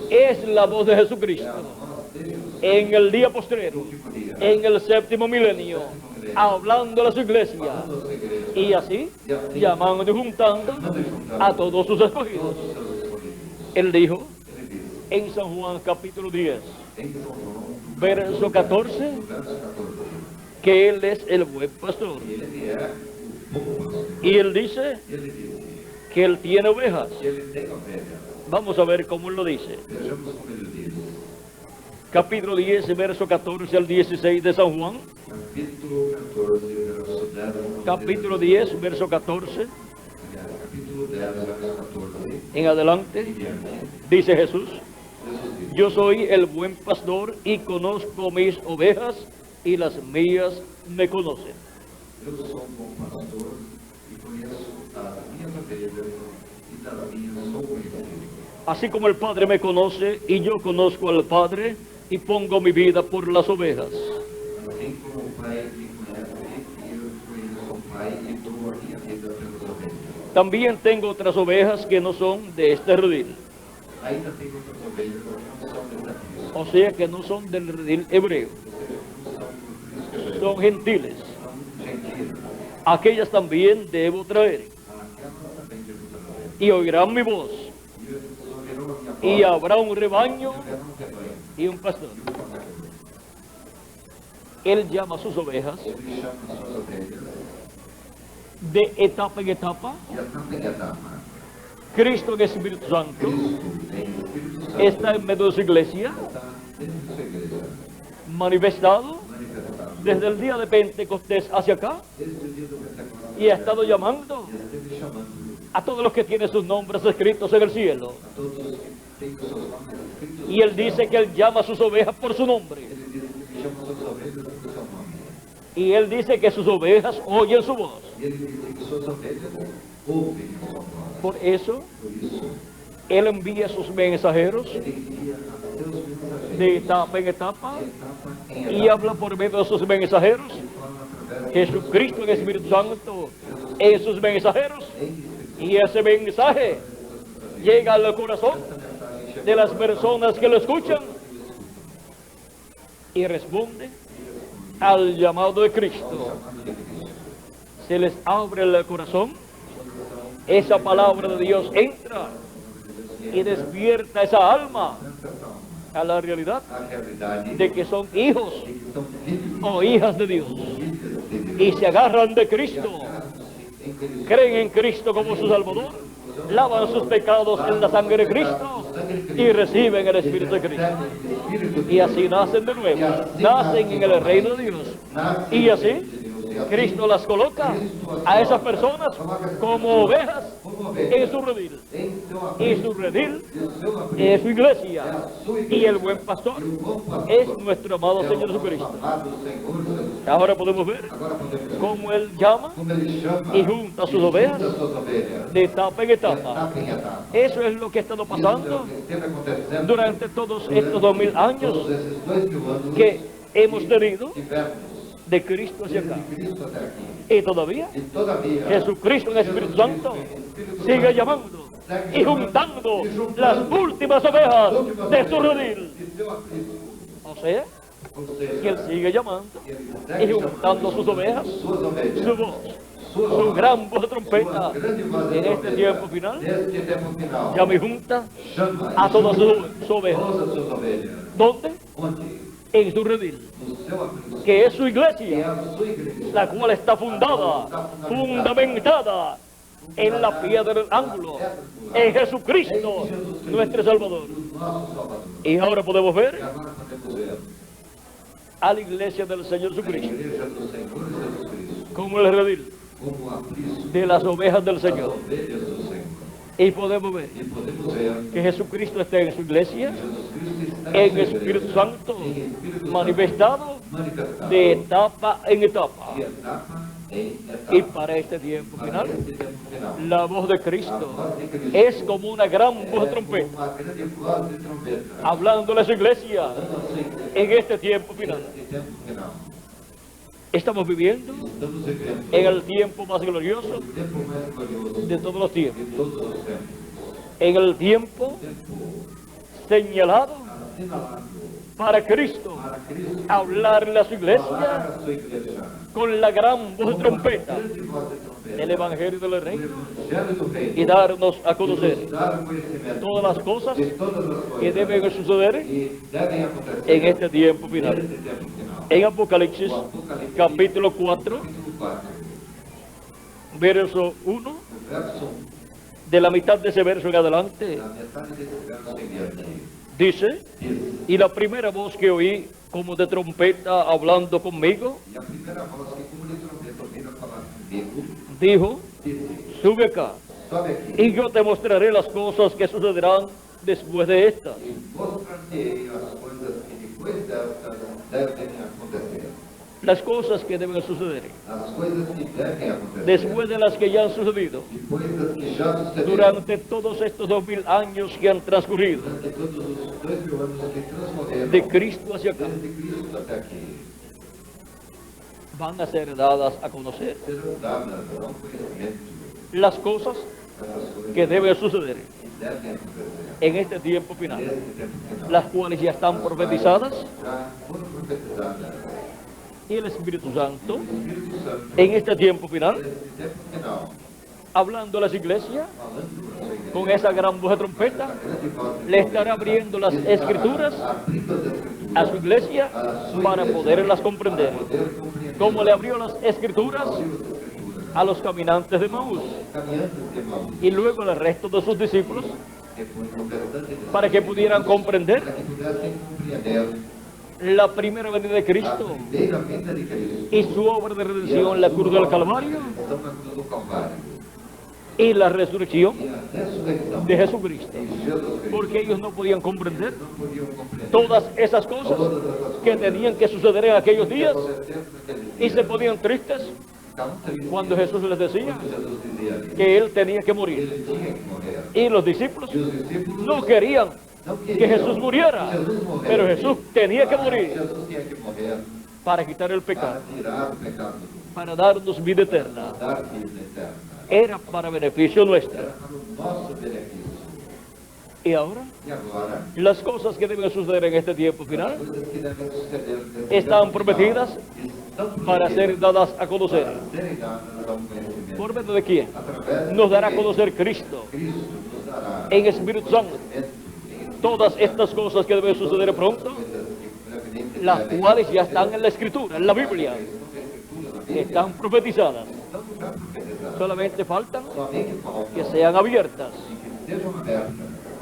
Es la voz de Jesucristo en el día postrero, en el séptimo milenio, hablando a su iglesia, y así llamando y juntando a todos sus escogidos. Él dijo en San Juan capítulo 10, verso 14, que Él es el buen pastor. Y Él dice que Él tiene ovejas. Vamos a ver cómo Él lo dice. Capítulo 10, verso 14 al 16 de San Juan. Capítulo 10, verso 14. En adelante, dice Jesús: yo soy el buen pastor y conozco mis ovejas y las mías me conocen. Eu sou bom pastor e conheço as minhas ovelhas e das minhas sou conhecido. Así como el Padre me conoce y yo conozco al Padre y pongo mi vida por las ovejas. Assim como o Pai me conhece e eu conheço o Pai e dou a minha vida pelas ovelhas. También tengo otras ovejas que no son de este redil. Ainda tenho outras ovelhas que não são desta criação. O sea que no son del redil hebreo, son gentiles. Aquellas también debo traer, y oirán mi voz, y habrá un rebaño y un pastor. Él llama a sus ovejas de etapa en etapa. Cristo en Espíritu Santo está en medio de su iglesia, manifestado desde el día de Pentecostés hacia acá, y ha estado llamando a todos los que tienen sus nombres escritos en el cielo. Y Él dice que Él llama a sus ovejas por su nombre. Y Él dice que sus ovejas oyen su voz. Por eso, Él envía a sus mensajeros de etapa en etapa y habla por medio de sus mensajeros. Jesucristo en el Espíritu Santo en sus mensajeros, y ese mensaje llega al corazón de las personas que lo escuchan, y responden al llamado de Cristo. Se les abre el corazón, esa palabra de Dios entra y despierta esa alma a la realidad a realidade de que son hijos de que são filhos o hijas de Dios filhas de Deus. y se agarran de Cristo, Em Cristo. creen en Cristo como su Salvador, lavan sus pecados en la sangre de Cristo y reciben el Espíritu de Cristo. Y así nacen de nuevo, nacen en el reino de Dios. Y así Cristo las coloca a esas personas como ovejas en su redil. Y su redil es su iglesia. Y el buen pastor es nuestro amado Señor Jesucristo. Ahora podemos ver Agora podemos ver cómo Él llama como ele chama y junta sus ovejas as suas ovelhas. de etapa en etapa. Etapa em etapa. Eso es lo que ha estado Isso é o pasando que esteve acontecendo durante todos estos 2000 años todos esses 2000 anos que hemos tenido tivemos de Cristo hacia acá. desde Cristo até aqui. Y todavía E todavía Jesucristo en el Espíritu Santo sigue llamando y juntando las últimas ovejas de su redil. de seu aprisco, O sea, ou que Él seja, sigue llamando ele y segue juntando sus ovejas, suas ovelhas, su voz, sua su voz, gran voz de trompeta sua grande voz de en este trompeta. tiempo final. Neste tempo final, Llama y junta chama a e todas junta sus ovejas. todas as suas ovelhas, ¿Dónde? onde? En su redil, No seu aprisco, que es su que é iglesia, a sua igreja, la cual está fundamentada en la piedra del ángulo, en Jesucristo, nuestro Salvador. o nosso Salvador. Y ahora podemos E ver agora podemos ver a la iglesia del Señor a Jesucristo igreja do Senhor Jesus Cristo como el redil como aprisco de las ovejas del das Señor. ovelhas do Senhor. Y podemos ver E podemos ver que Jesucristo está en su iglesia, Jesus Cristo está en sua Espíritu igreja, Santo, em Espírito manifestado Santo, manifestado de etapa en etapa. de etapa em etapa. Y para este tiempo Para final, este tempo final. la voz de Cristo es como una gran voz de trompeta, Uma grande voz de trombeta. hablándole a su iglesia Dando a sua igreja en este tiempo final. neste tempo final. Estamos viviendo Estamos vivendo en el tiempo más glorioso o tempo mais glorioso de todos los tiempos, de todos os tempos. en el tiempo Tempo señalado assinalado para Cristo, para Cristo hablarle a su iglesia falar a sua igreja. con la gran voz de Uma trompeta grande voz de trombeta. del Evangelio del O Reino Evangelho do Reino. y darnos a E conocer nos dar o conhecimento todas las cosas de todas as coisas que deben suceder que devem acontecer en este tiempo final. neste tempo final. En Apocalipsis capítulo 4, Capítulo 4, verso 1, no verso 1, de la mitad de ese verso en adelante, na metade desse verso em diante, dice: diz: y la primera voz que oí como de trompeta hablando conmigo, E a primeira voz que como de trombeta veio a falar comigo, dijo: disse: sube acá, sobe aqui y yo te mostraré las cosas que sucederán después de estas. e mostrar-te as coisas que depois destas devem acontecer. Las cosas que deben suceder As coisas que devem acontecer. después de las que ya han sucedido Depois das que já sucederam. durante todos estos 2000 años que han transcurrido Durante todos os 2000 anos que transcorreram. de Cristo hacia acá, Desde Cristo até aqui. van a ser dadas a conocer Serão dadas ao conhecimento las cosas essas coisas que deben suceder que devem acontecer. en este tiempo final, Nesse tempo final. las cuales ya están profetizadas, Já foram profetizadas. y el Espíritu Santo O Espírito Santo, en este tiempo final, nesse tempo final, hablando a las iglesias falando a sua igreja, con esa gran voz de trompeta, grande voz de le trombeta, estará abriendo las estará escrituras abrindo as escrituras a su iglesia a sua para igreja, poderlas comprender, para poder compreender como le abrió las escrituras as escrituras, a los caminantes de Maús caminhantes de Maús, y luego al resto de sus discípulos, depois no restante de para que pudieran comprender para que pudessem compreender la primera venida de a Cristo primeira vinda de Cristo y su obra de redención en la cruz del Calvario redenção na cruz do Calvário y la resurrección e a ressurreição de Jesucristo, de Jesus Cristo. porque ellos no podían comprender Não podiam compreender todas esas cosas todas essas que coisas tenían que suceder en aquellos que días aconteceram naqueles y se dias. ponían tristes Ficavam tristes cuando Jesús les decía quando Jesus dizia que Él tenía que morir. ele tinha que morrer. Y los discípulos E os discípulos no querían não que queriam Jesús muriera, que Jesus morresse. pero Jesús tenía que morir Jesus tinha que morrer para quitar el para pecado, tirar o pecado, para darnos vida eterna. dar vida eterna. Era para beneficio nuestro. Era para o nosso benefício. Y ahora, E agora, las cosas que deben suceder en este tiempo as final coisas que devem suceder nesse están tempo prometidas final estão para ser dadas a conocer. para serem dadas ao conhecimento. ¿Por medio de quién? Através Nos dará a de conocer Cristo Cristo nos dará en Espíritu Santo conhecimento todas estas cosas que deben suceder pronto, las cuales ya están en la Escritura, en la Biblia, están profetizadas. Solamente faltan Somente falta que sean abiertas. que sejam abertas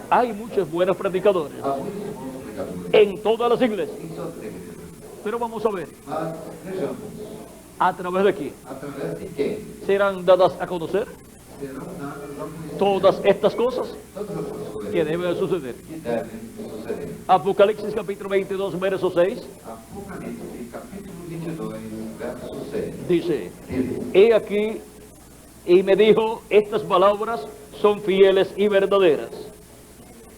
Hay muchos buenos predicadores a muitos bons pregadores en todas las iglesias, em suas igrejas. pero vamos a ver Mas vejamos, a través de quién através de quem serán dadas a conocer serão dadas ao conhecimento todas estas cosas todas essas coisas que deben suceder. que devem suceder. Apocalipsis capítulo 22, verso 6, Apocalipse, capítulo 22, verso 6. dice: Diz, He aquí, y me dijo, estas palabras son fieles y verdaderas.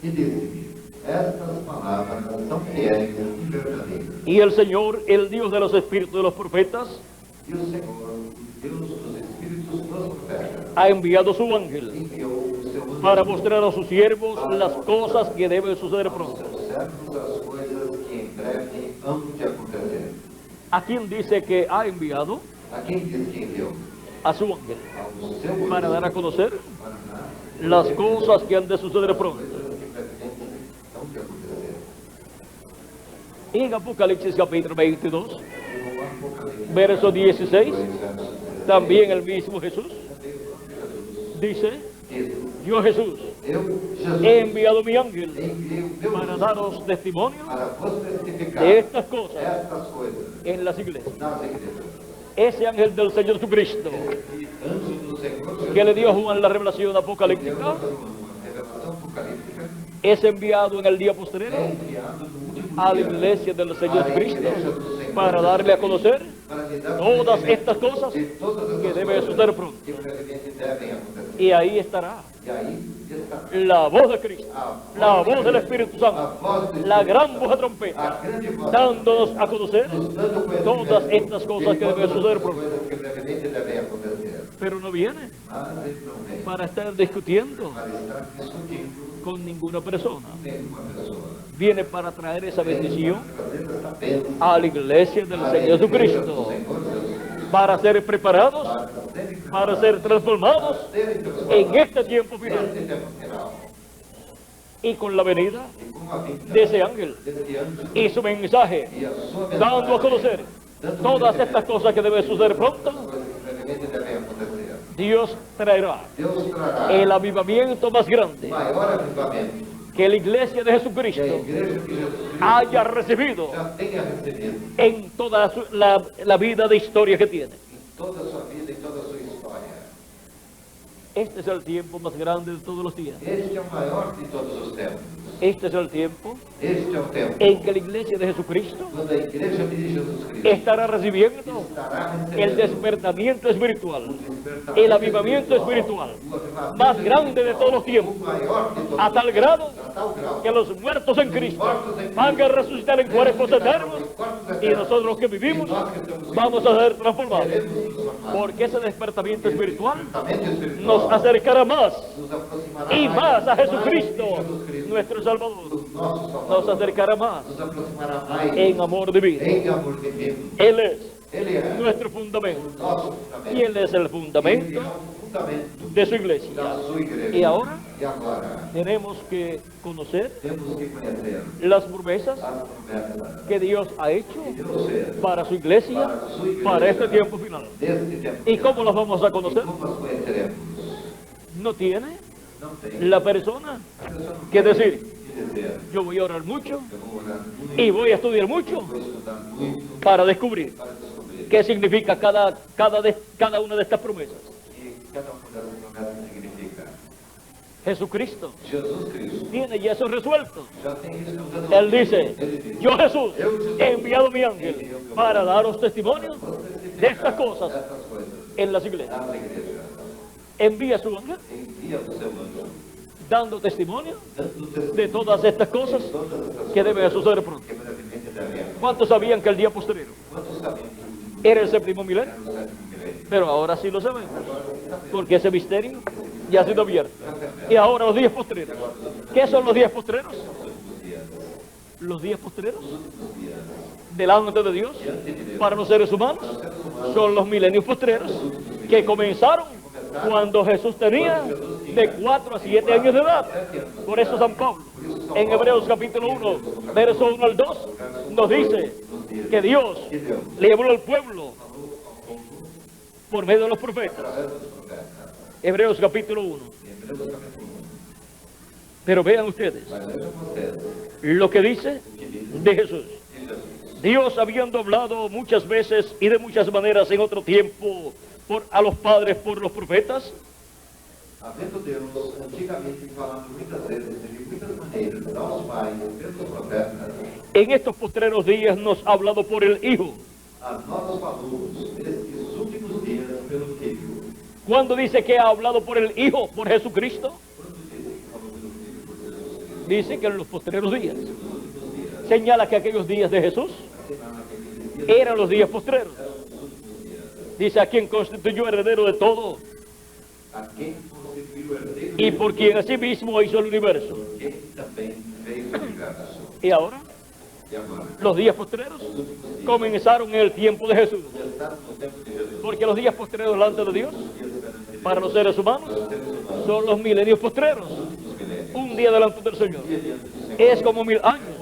e disse-me, estas palavras são fiéis e verdadeiras. Y el Señor, el Dios de los espíritus de los profetas, E o Senhor, o Deus dos Espíritos dos profetas, ha enviado su ángel enviou o seu anjo para mostrar a sus siervos las cosas que deben suceder pronto. servos as coisas que em breve hão de acontecer. ¿A quién dice que ha enviado? A quem diz que enviou? A su ángel, Ao seu anjo para dar a conocer para dar las cosas que han de suceder pronto. coisas que brevemente hão de acontecer. Y en Apocalipsis capítulo 22, No Apocalipse, verso 16, 2, verso 16, también el mismo Jesús dice: diz, Yo Jesús eu, Jesus, he enviado mi ángel enviei o meu para anjo daros testimonio para vos testificar de estas cosas estas coisas en las iglesias. nas igrejas. Ese ángel del Señor Jesucristo E anjo do Senhor que le dio a Juan la revelación Deus, apocalíptica uma revelação apocalíptica, es enviado en el día posterior é enviado no último a la dia iglesia del Señor à Cristo igreja do Senhor para darle a conocer para lhe dar todas conhecimento estas cosas de todas essas que deben coisas suceder pronto. que brevemente devem acontecer. Y ahí estará E aí está la voz de Cristo, la voz del Espíritu a Santo, voz do la Espírito gran Santo, voz de a trompeta, grande voz, dándonos a conocer nos dando conhecimento todas estas cosas de que deben todas suceder essas pronto. coisas que brevemente devem acontecer. Pero no viene Mas ele não vem para estar discutiendo para estar discutindo con ninguna persona. com nenhuma pessoa. Viene para traer esa bendición Trazendo essa bênção a la iglesia del à Señor igreja do Jesucristo, Senhor Jesus, para ser preparados, para ser transformados serem en transformados este tiempo final. nesse tempo final. Y con la venida E com a vinda de ese ángel desse anjo y su mensaje, e a sua mensagem, dando a conocer todas estas cosas que deben suceder pronto, coisas que brevemente devem acontecer. Dios traerá Deus trará el avivamiento más grande maior avivamento que la iglesia de que a Jesucristo igreja de Jesus Cristo haya recibido já tenha recebido en toda la vida de historia que tiene. em toda a sua vida e toda a sua história. Este es el tiempo más grande de todos los días. Este é o maior de todos os tempos. Este es el tiempo Este é o tempo en que la iglesia de Jesucristo quando a igreja de Jesus Cristo estará recibiendo estará el recebendo despertamiento espiritual, despertamento el avivamiento espiritual o avivamento más grande de todos los o tiempos, maior de todos a tal grado a tal grau que los muertos en Cristo van a resucitar en cuerpos eternos y nosotros los que vivimos vamos a ser transformados, porque ese despertamiento espiritual despertamento espiritual nos acercará más nos aproximará y más a mais de Jesucristo, Jesus Cristo, nuestro Salvador, nosso nos Salvador, acercará más nos aproximará mais en amor divino. em amor divino. Él es Ele é nuestro fundamento nosso fundamento. y Él es el Ele fundamento é o fundamento de su iglesia. da sua igreja. Y ahora E agora tenemos que conocer temos que conhecer las promesas as promessas que Dios ha hecho que Deus fez para su iglesia, para este tiempo final. deste tempo. ¿Y cómo las vamos a E conocer? como as conheceremos? No tiene Não tem. la persona A pessoa não que tem decir: que dizer. yo voy a orar mucho Eu vou orar muito, y voy a estudiar mucho vou estudar muito para descubrir para descobrir qué significa cada una de estas promesas. que cada uma dessas promessas significa. Jesucristo Jesus Cristo tiene ya eso resuelto. já tem isso tudo. Él dice: Ele diz, yo Jesús he enviado mi ángel para daros testimonio de estas cosas estas coisas en las iglesias. na igreja. Envía su ángel Envia o seu anjo, dando testimonio dando testemunho de todas estas cosas de todas essas que coisas deben suceder pronto. que brevemente devem acontecer. ¿Cuántos sabían que el día posterior Quantos sabem que era el séptimo milenio? o sétimo milenio? Pero ahora sí lo sabemos, Agora sabemos porque esse misterio esse Ya ha sido abierta. Y ahora los días postreros. ¿Qué son los días postreros? Los días postreros delante de Dios para los seres humanos son los milenios postreros que comenzaron cuando Jesús tenía de 4 a 7 años de edad. Por eso San Pablo en Hebreos capítulo 1 verso 1 al 2 nos dice que Dios le habló al pueblo por medio de los profetas. Hebreos capítulo 1. Pero vean ustedes lo que dice de Jesús. Dios, habiendo hablado muchas veces y de muchas maneras en otro tiempo a los padres por los profetas, havendo Deus antigamente falando muitas vezes de muitas maneiras aos pais pelos profetas, en estos postreros días nos ha hablado por el Hijo. a nós falou nestes últimos dias pelo Filho. ¿Cuándo dice que ha hablado por el Hijo, por Jesucristo? Dice que en los postreros días. Señala que aquellos días de Jesús eran los días postreros. Dice: a quien constituyó heredero de todo A quem constituiu o herdeiro y por quien asimismo hizo el universo. que também fez o universo. Y ahora, E agora, los días postreros comenzaron en el tiempo de Jesús. já estamos no tempo de Jesus. Porque los días postreros delante de Dios, para los seres humanos, son los milenios postreros. Un día delante del Señor es como 1000 años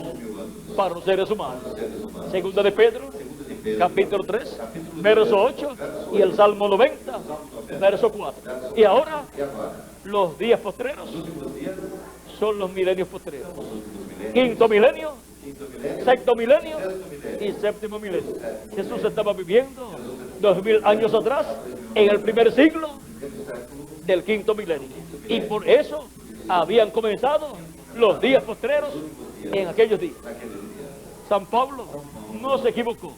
para los seres humanos. Segunda de Pedro, capítulo 3, verso 8, y el Salmo 90, verso 4. Y ahora, E agora, los días postreros os dias, son los milenios postreros. os milênios, Quinto milenio, quinto milênio, sexto milenio sexto milênio. y séptimo milenio. Jesús estaba viviendo 2000 años atrás, en el primer siglo del quinto milenio. Y por eso habían comenzado los días postreros en aquellos días. San Pablo no se equivocó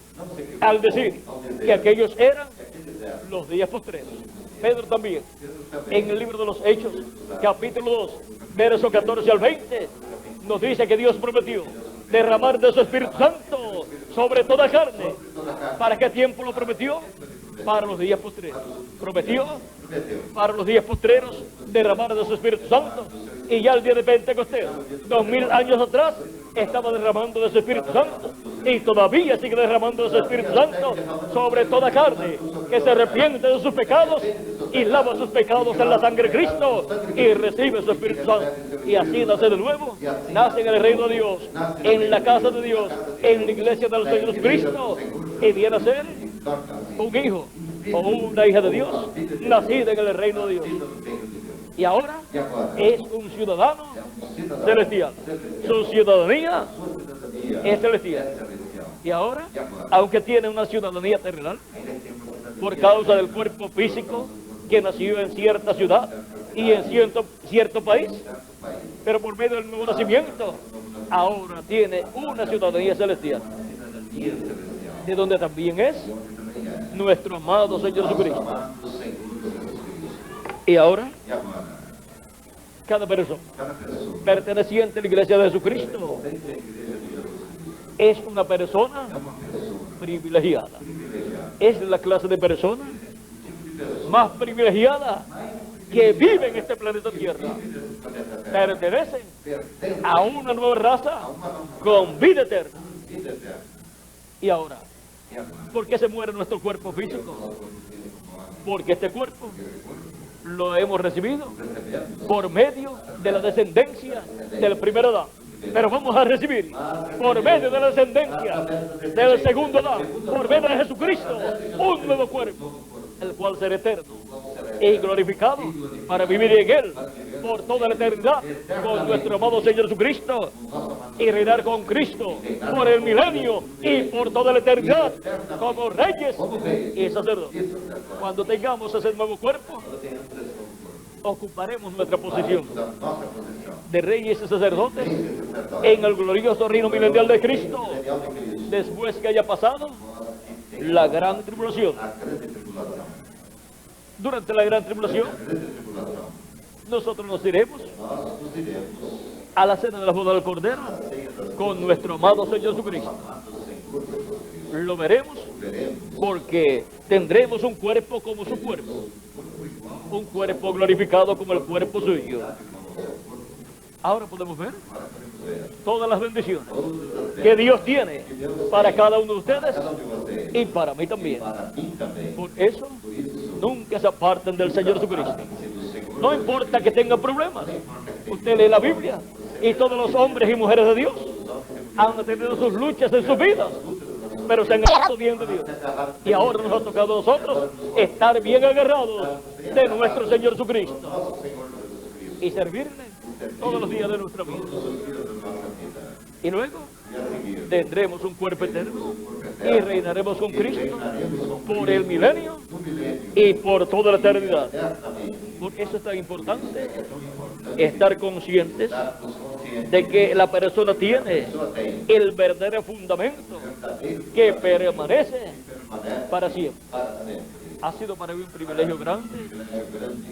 al decir que aquellos eran los días postreros. Pedro también, en el libro de los Hechos, capítulo 2, verso 14 al 20, nos dice que Dios prometió derramar de su Espíritu Santo sobre toda carne. ¿Para qué tiempo lo prometió? Para los días postreros. Prometió para los días postreros derramar de su Espíritu Santo. Y ya el día de Pentecostés, 2000 años atrás, estaba derramando de su Espíritu Santo. Y todavía sigue derramando de su Espíritu Santo sobre toda carne que se arrepiente de sus pecados y lava sus pecados en la sangre de Cristo y recibe su Espíritu Santo. Y así nace de nuevo, nace en el reino de Dios, en la casa de Dios, en la iglesia del Señor Jesucristo, y viene a ser un hijo o una hija de Dios, nacida en el reino de Dios. Y ahora es un ciudadano celestial. Su ciudadanía es celestial. Y ahora, aunque tiene una ciudadanía terrenal, por causa del cuerpo físico que nació en cierta ciudad y en cierto país, pero por medio del nuevo nacimiento, ahora tiene una ciudadanía celestial, de donde también es nuestro amado Señor Jesucristo. Y ahora, E agora, cada persona cada pessoa perteneciente a la iglesia de Jesucristo dentro da igreja de Jesus es una persona é uma pessoa privilegiada. privilegiada, Es la clase de persona tipo de pessoa más privilegiada que vive en este planeta Tierra. nesse planeta Terra Pertenecen pertence a una nueva raza a uma nova con vida eterna. vida eterna. Y ahora, E agora, ¿por qué se muere nuestro cuerpo físico? nosso corpo físico morre, Porque este cuerpo porque o corpo lo hemos recibido recebemos por medio de la descendencia del primer Adán. Pero vamos a recibir por medio de la descendencia del segundo Adán, por medio de Jesucristo, un nuevo cuerpo, el cual será eterno y glorificado para vivir en él por toda la eternidad con nuestro amado Señor Jesucristo y reinar con Cristo por el milenio y por toda la eternidad como reyes y sacerdotes. Cuando tengamos ese nuevo cuerpo, quando tenhamos esse novo corpo, ocuparemos nuestra posición da nossa posição de reyes y sacerdotes de sacerdote en el glorioso reino milenial de Cristo, celestial de Cristo, después que haya pasado que tem la gran tribulación. a grande tribulação. Durante la gran tribulación, A grande tribulação, nosotros nos iremos nós nos iremos a la cena de la boda del Cordero à ceia das con nuestro amado Señor Jesucristo. amados Senhor Jesus Cristo. Lo veremos Veremos porque tendremos un cuerpo como su cuerpo. corpo igual un cuerpo glorificado como el cuerpo suyo. Ahora podemos ver todas las bendiciones que Dios tiene para cada uno de ustedes y para mí también. Por eso, nunca se aparten del Señor Jesucristo. No importa que tengan problemas. Usted lee la Biblia y todos los hombres y mujeres de Dios han tenido sus luchas en sus vidas, pero se han agarrado bien de Dios. Y ahora nos ha tocado a nosotros estar bien agarrados de nuestro Señor Jesucristo y servirle todos los días de nuestra vida. Y luego tendremos un cuerpo eterno y reinaremos con Cristo por el milenio y por toda la eternidad. Por eso es tan importante estar conscientes de que la persona tiene el verdadero fundamento que permanece para siempre. Ha sido para mí un privilegio grande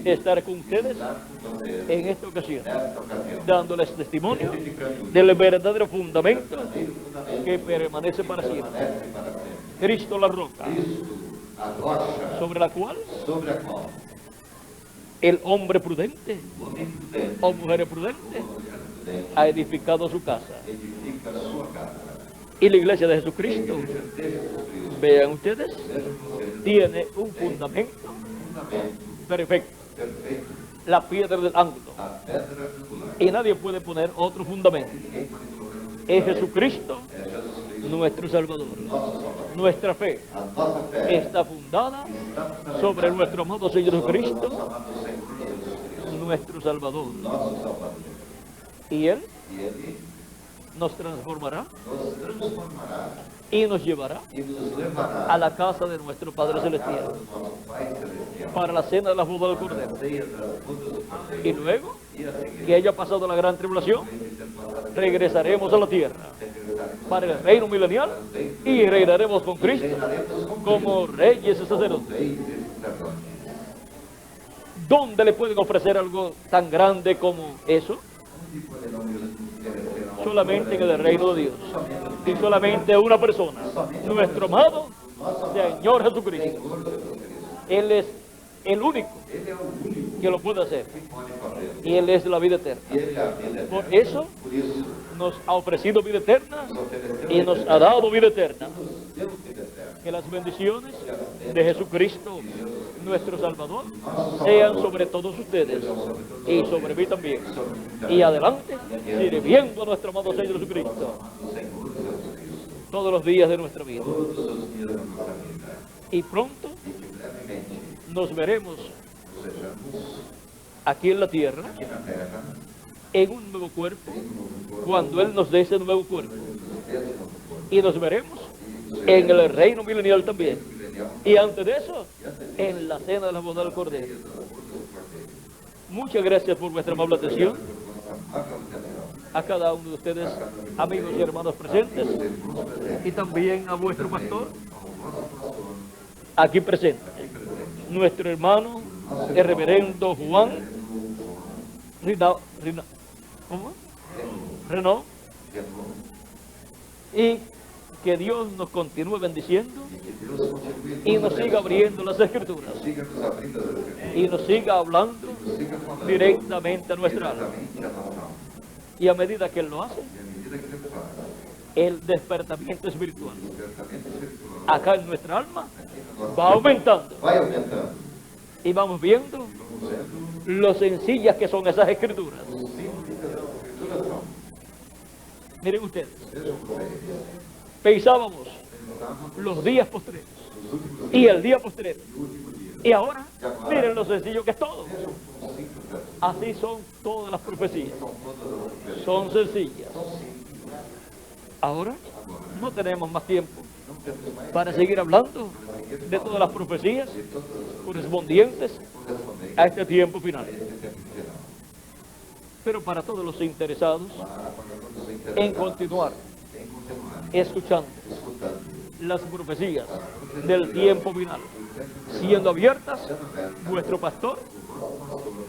estar con ustedes en esta ocasión, dándoles testimonio del verdadero fundamento que permanece para siempre. Cristo la roca, sobre la cual el hombre prudente o mujer prudente ha edificado su casa. Y la iglesia de Jesucristo, vean ustedes, tiene un fundamento perfecto, la piedra del ángulo, y nadie puede poner otro fundamento. Es Jesucristo nuestro Salvador. Nuestra fe está fundada sobre nuestro amado Señor Jesucristo, nuestro Salvador. Y Él nos transformará y nos llevará a la casa de nuestro Padre Celestial para la cena de la boda del Cordero. Y luego que haya pasado la gran tribulación, regresaremos a la tierra para el reino milenial y reinaremos con Cristo como reyes y sacerdotes. ¿Dónde le pueden ofrecer algo tan grande como eso? Solamente en el reino de Dios. Y solamente una persona, nuestro amado Señor Jesucristo. Él es el único que lo puede hacer. Y Él es la vida eterna. Por eso nos ha ofrecido vida eterna y nos ha dado vida eterna. Que las bendiciones de Jesucristo, nuestro Salvador, sean sobre todos ustedes y sobre mí también. Y adelante, sirviendo a nuestro amado Señor Jesucristo todos los días de nuestra vida. Y pronto nos veremos aquí en la tierra en un nuevo cuerpo, cuando Él nos dé ese nuevo cuerpo. Y nos veremos en el reino milenial también. Y antes de eso, en la cena de la boda del Cordero. Muchas gracias por vuestra amable atención. A cada uno de ustedes, amigos y hermanos presentes, y también a vuestro pastor, aquí presente, nuestro hermano, el reverendo Juan Renaud, y que Dios nos continúe bendiciendo y nos siga abriendo las Escrituras y nos siga hablando directamente a nuestra alma. Y a medida que Él lo hace, el despertamiento espiritual acá en nuestra alma va aumentando. Y vamos viendo lo sencillas que son esas Escrituras. Miren ustedes, pensábamos los días postreros y el día postrero. Y ahora, miren lo sencillo que es todo. Así son todas las profecías. Son sencillas. Ahora no tenemos más tiempo para seguir hablando de todas las profecías correspondientes a este tiempo final. Pero para todos los interesados en continuar escuchando las profecías del tiempo final siendo abiertas, vuestro pastor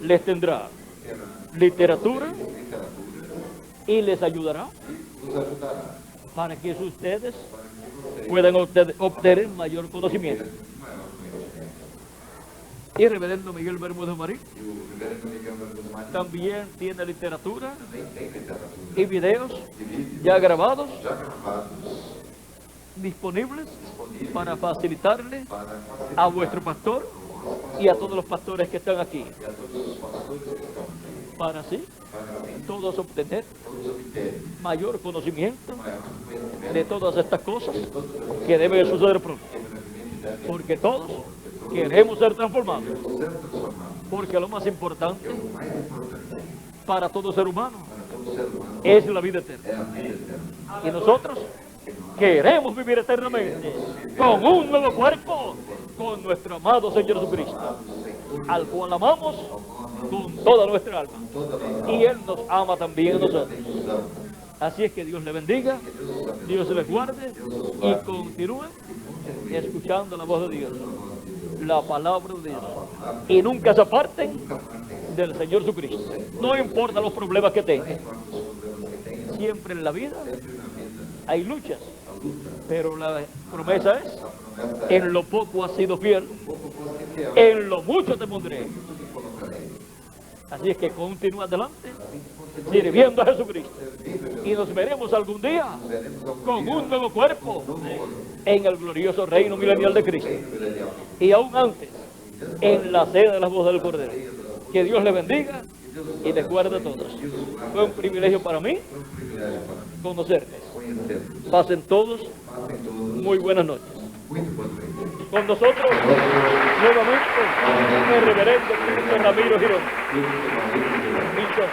les tendrá literatura y les ayudará para que ustedes puedan obtener mayor conocimiento. y reverendo Miguel Bermúdez Marín. E o reverendo Miguel Bermúdez Marinho También tiene literatura também tem literatura y videos e vídeos ya grabados já gravados disponibles disponíveis para facilitarle para facilitar a vuestro pastor y a todos los pastores que están aquí, e a todos os pastores que estão aqui, para así para assim todos obtener todos obterem mayor conocimiento maior conhecimento de todas estas cosas de todas as que deben suceder pronto, que brevemente devem porque todos queremos ser transformados, ser transformados. porque lo más importante O mais importante para todo ser humano para todo ser humano es la vida eterna. é a vida eterna. Y nosotros queremos vivir eternamente con un nuevo cuerpo, con nuestro amado Señor Jesucristo, al cual amamos con toda nuestra alma. Toda a nossa Y Él nos ama también a nosotros. nos ama. Así es que Dios le bendiga, Dios les guarde y continúen escuchando la voz de Dios, la palabra de Dios. Y nunca se aparten del Señor Jesucristo. No importa los problemas que tengan. Siempre en la vida hay luchas, pero la promesa es: en lo poco has sido fiel, en lo mucho te pondré. Así es que continúa adelante, sirviendo a Jesucristo. Y nos veremos algún día con un nuevo cuerpo en el glorioso reino milenial de Cristo. Y aún antes, en la sede de las voces del Cordero. Que Dios les bendiga y les guarde a todos. Fue un privilegio para mí conocerles. Pasen todos muy buenas noches. Con nosotros, nuevamente, el reverendo Cristo Ramiro Girón. Muchas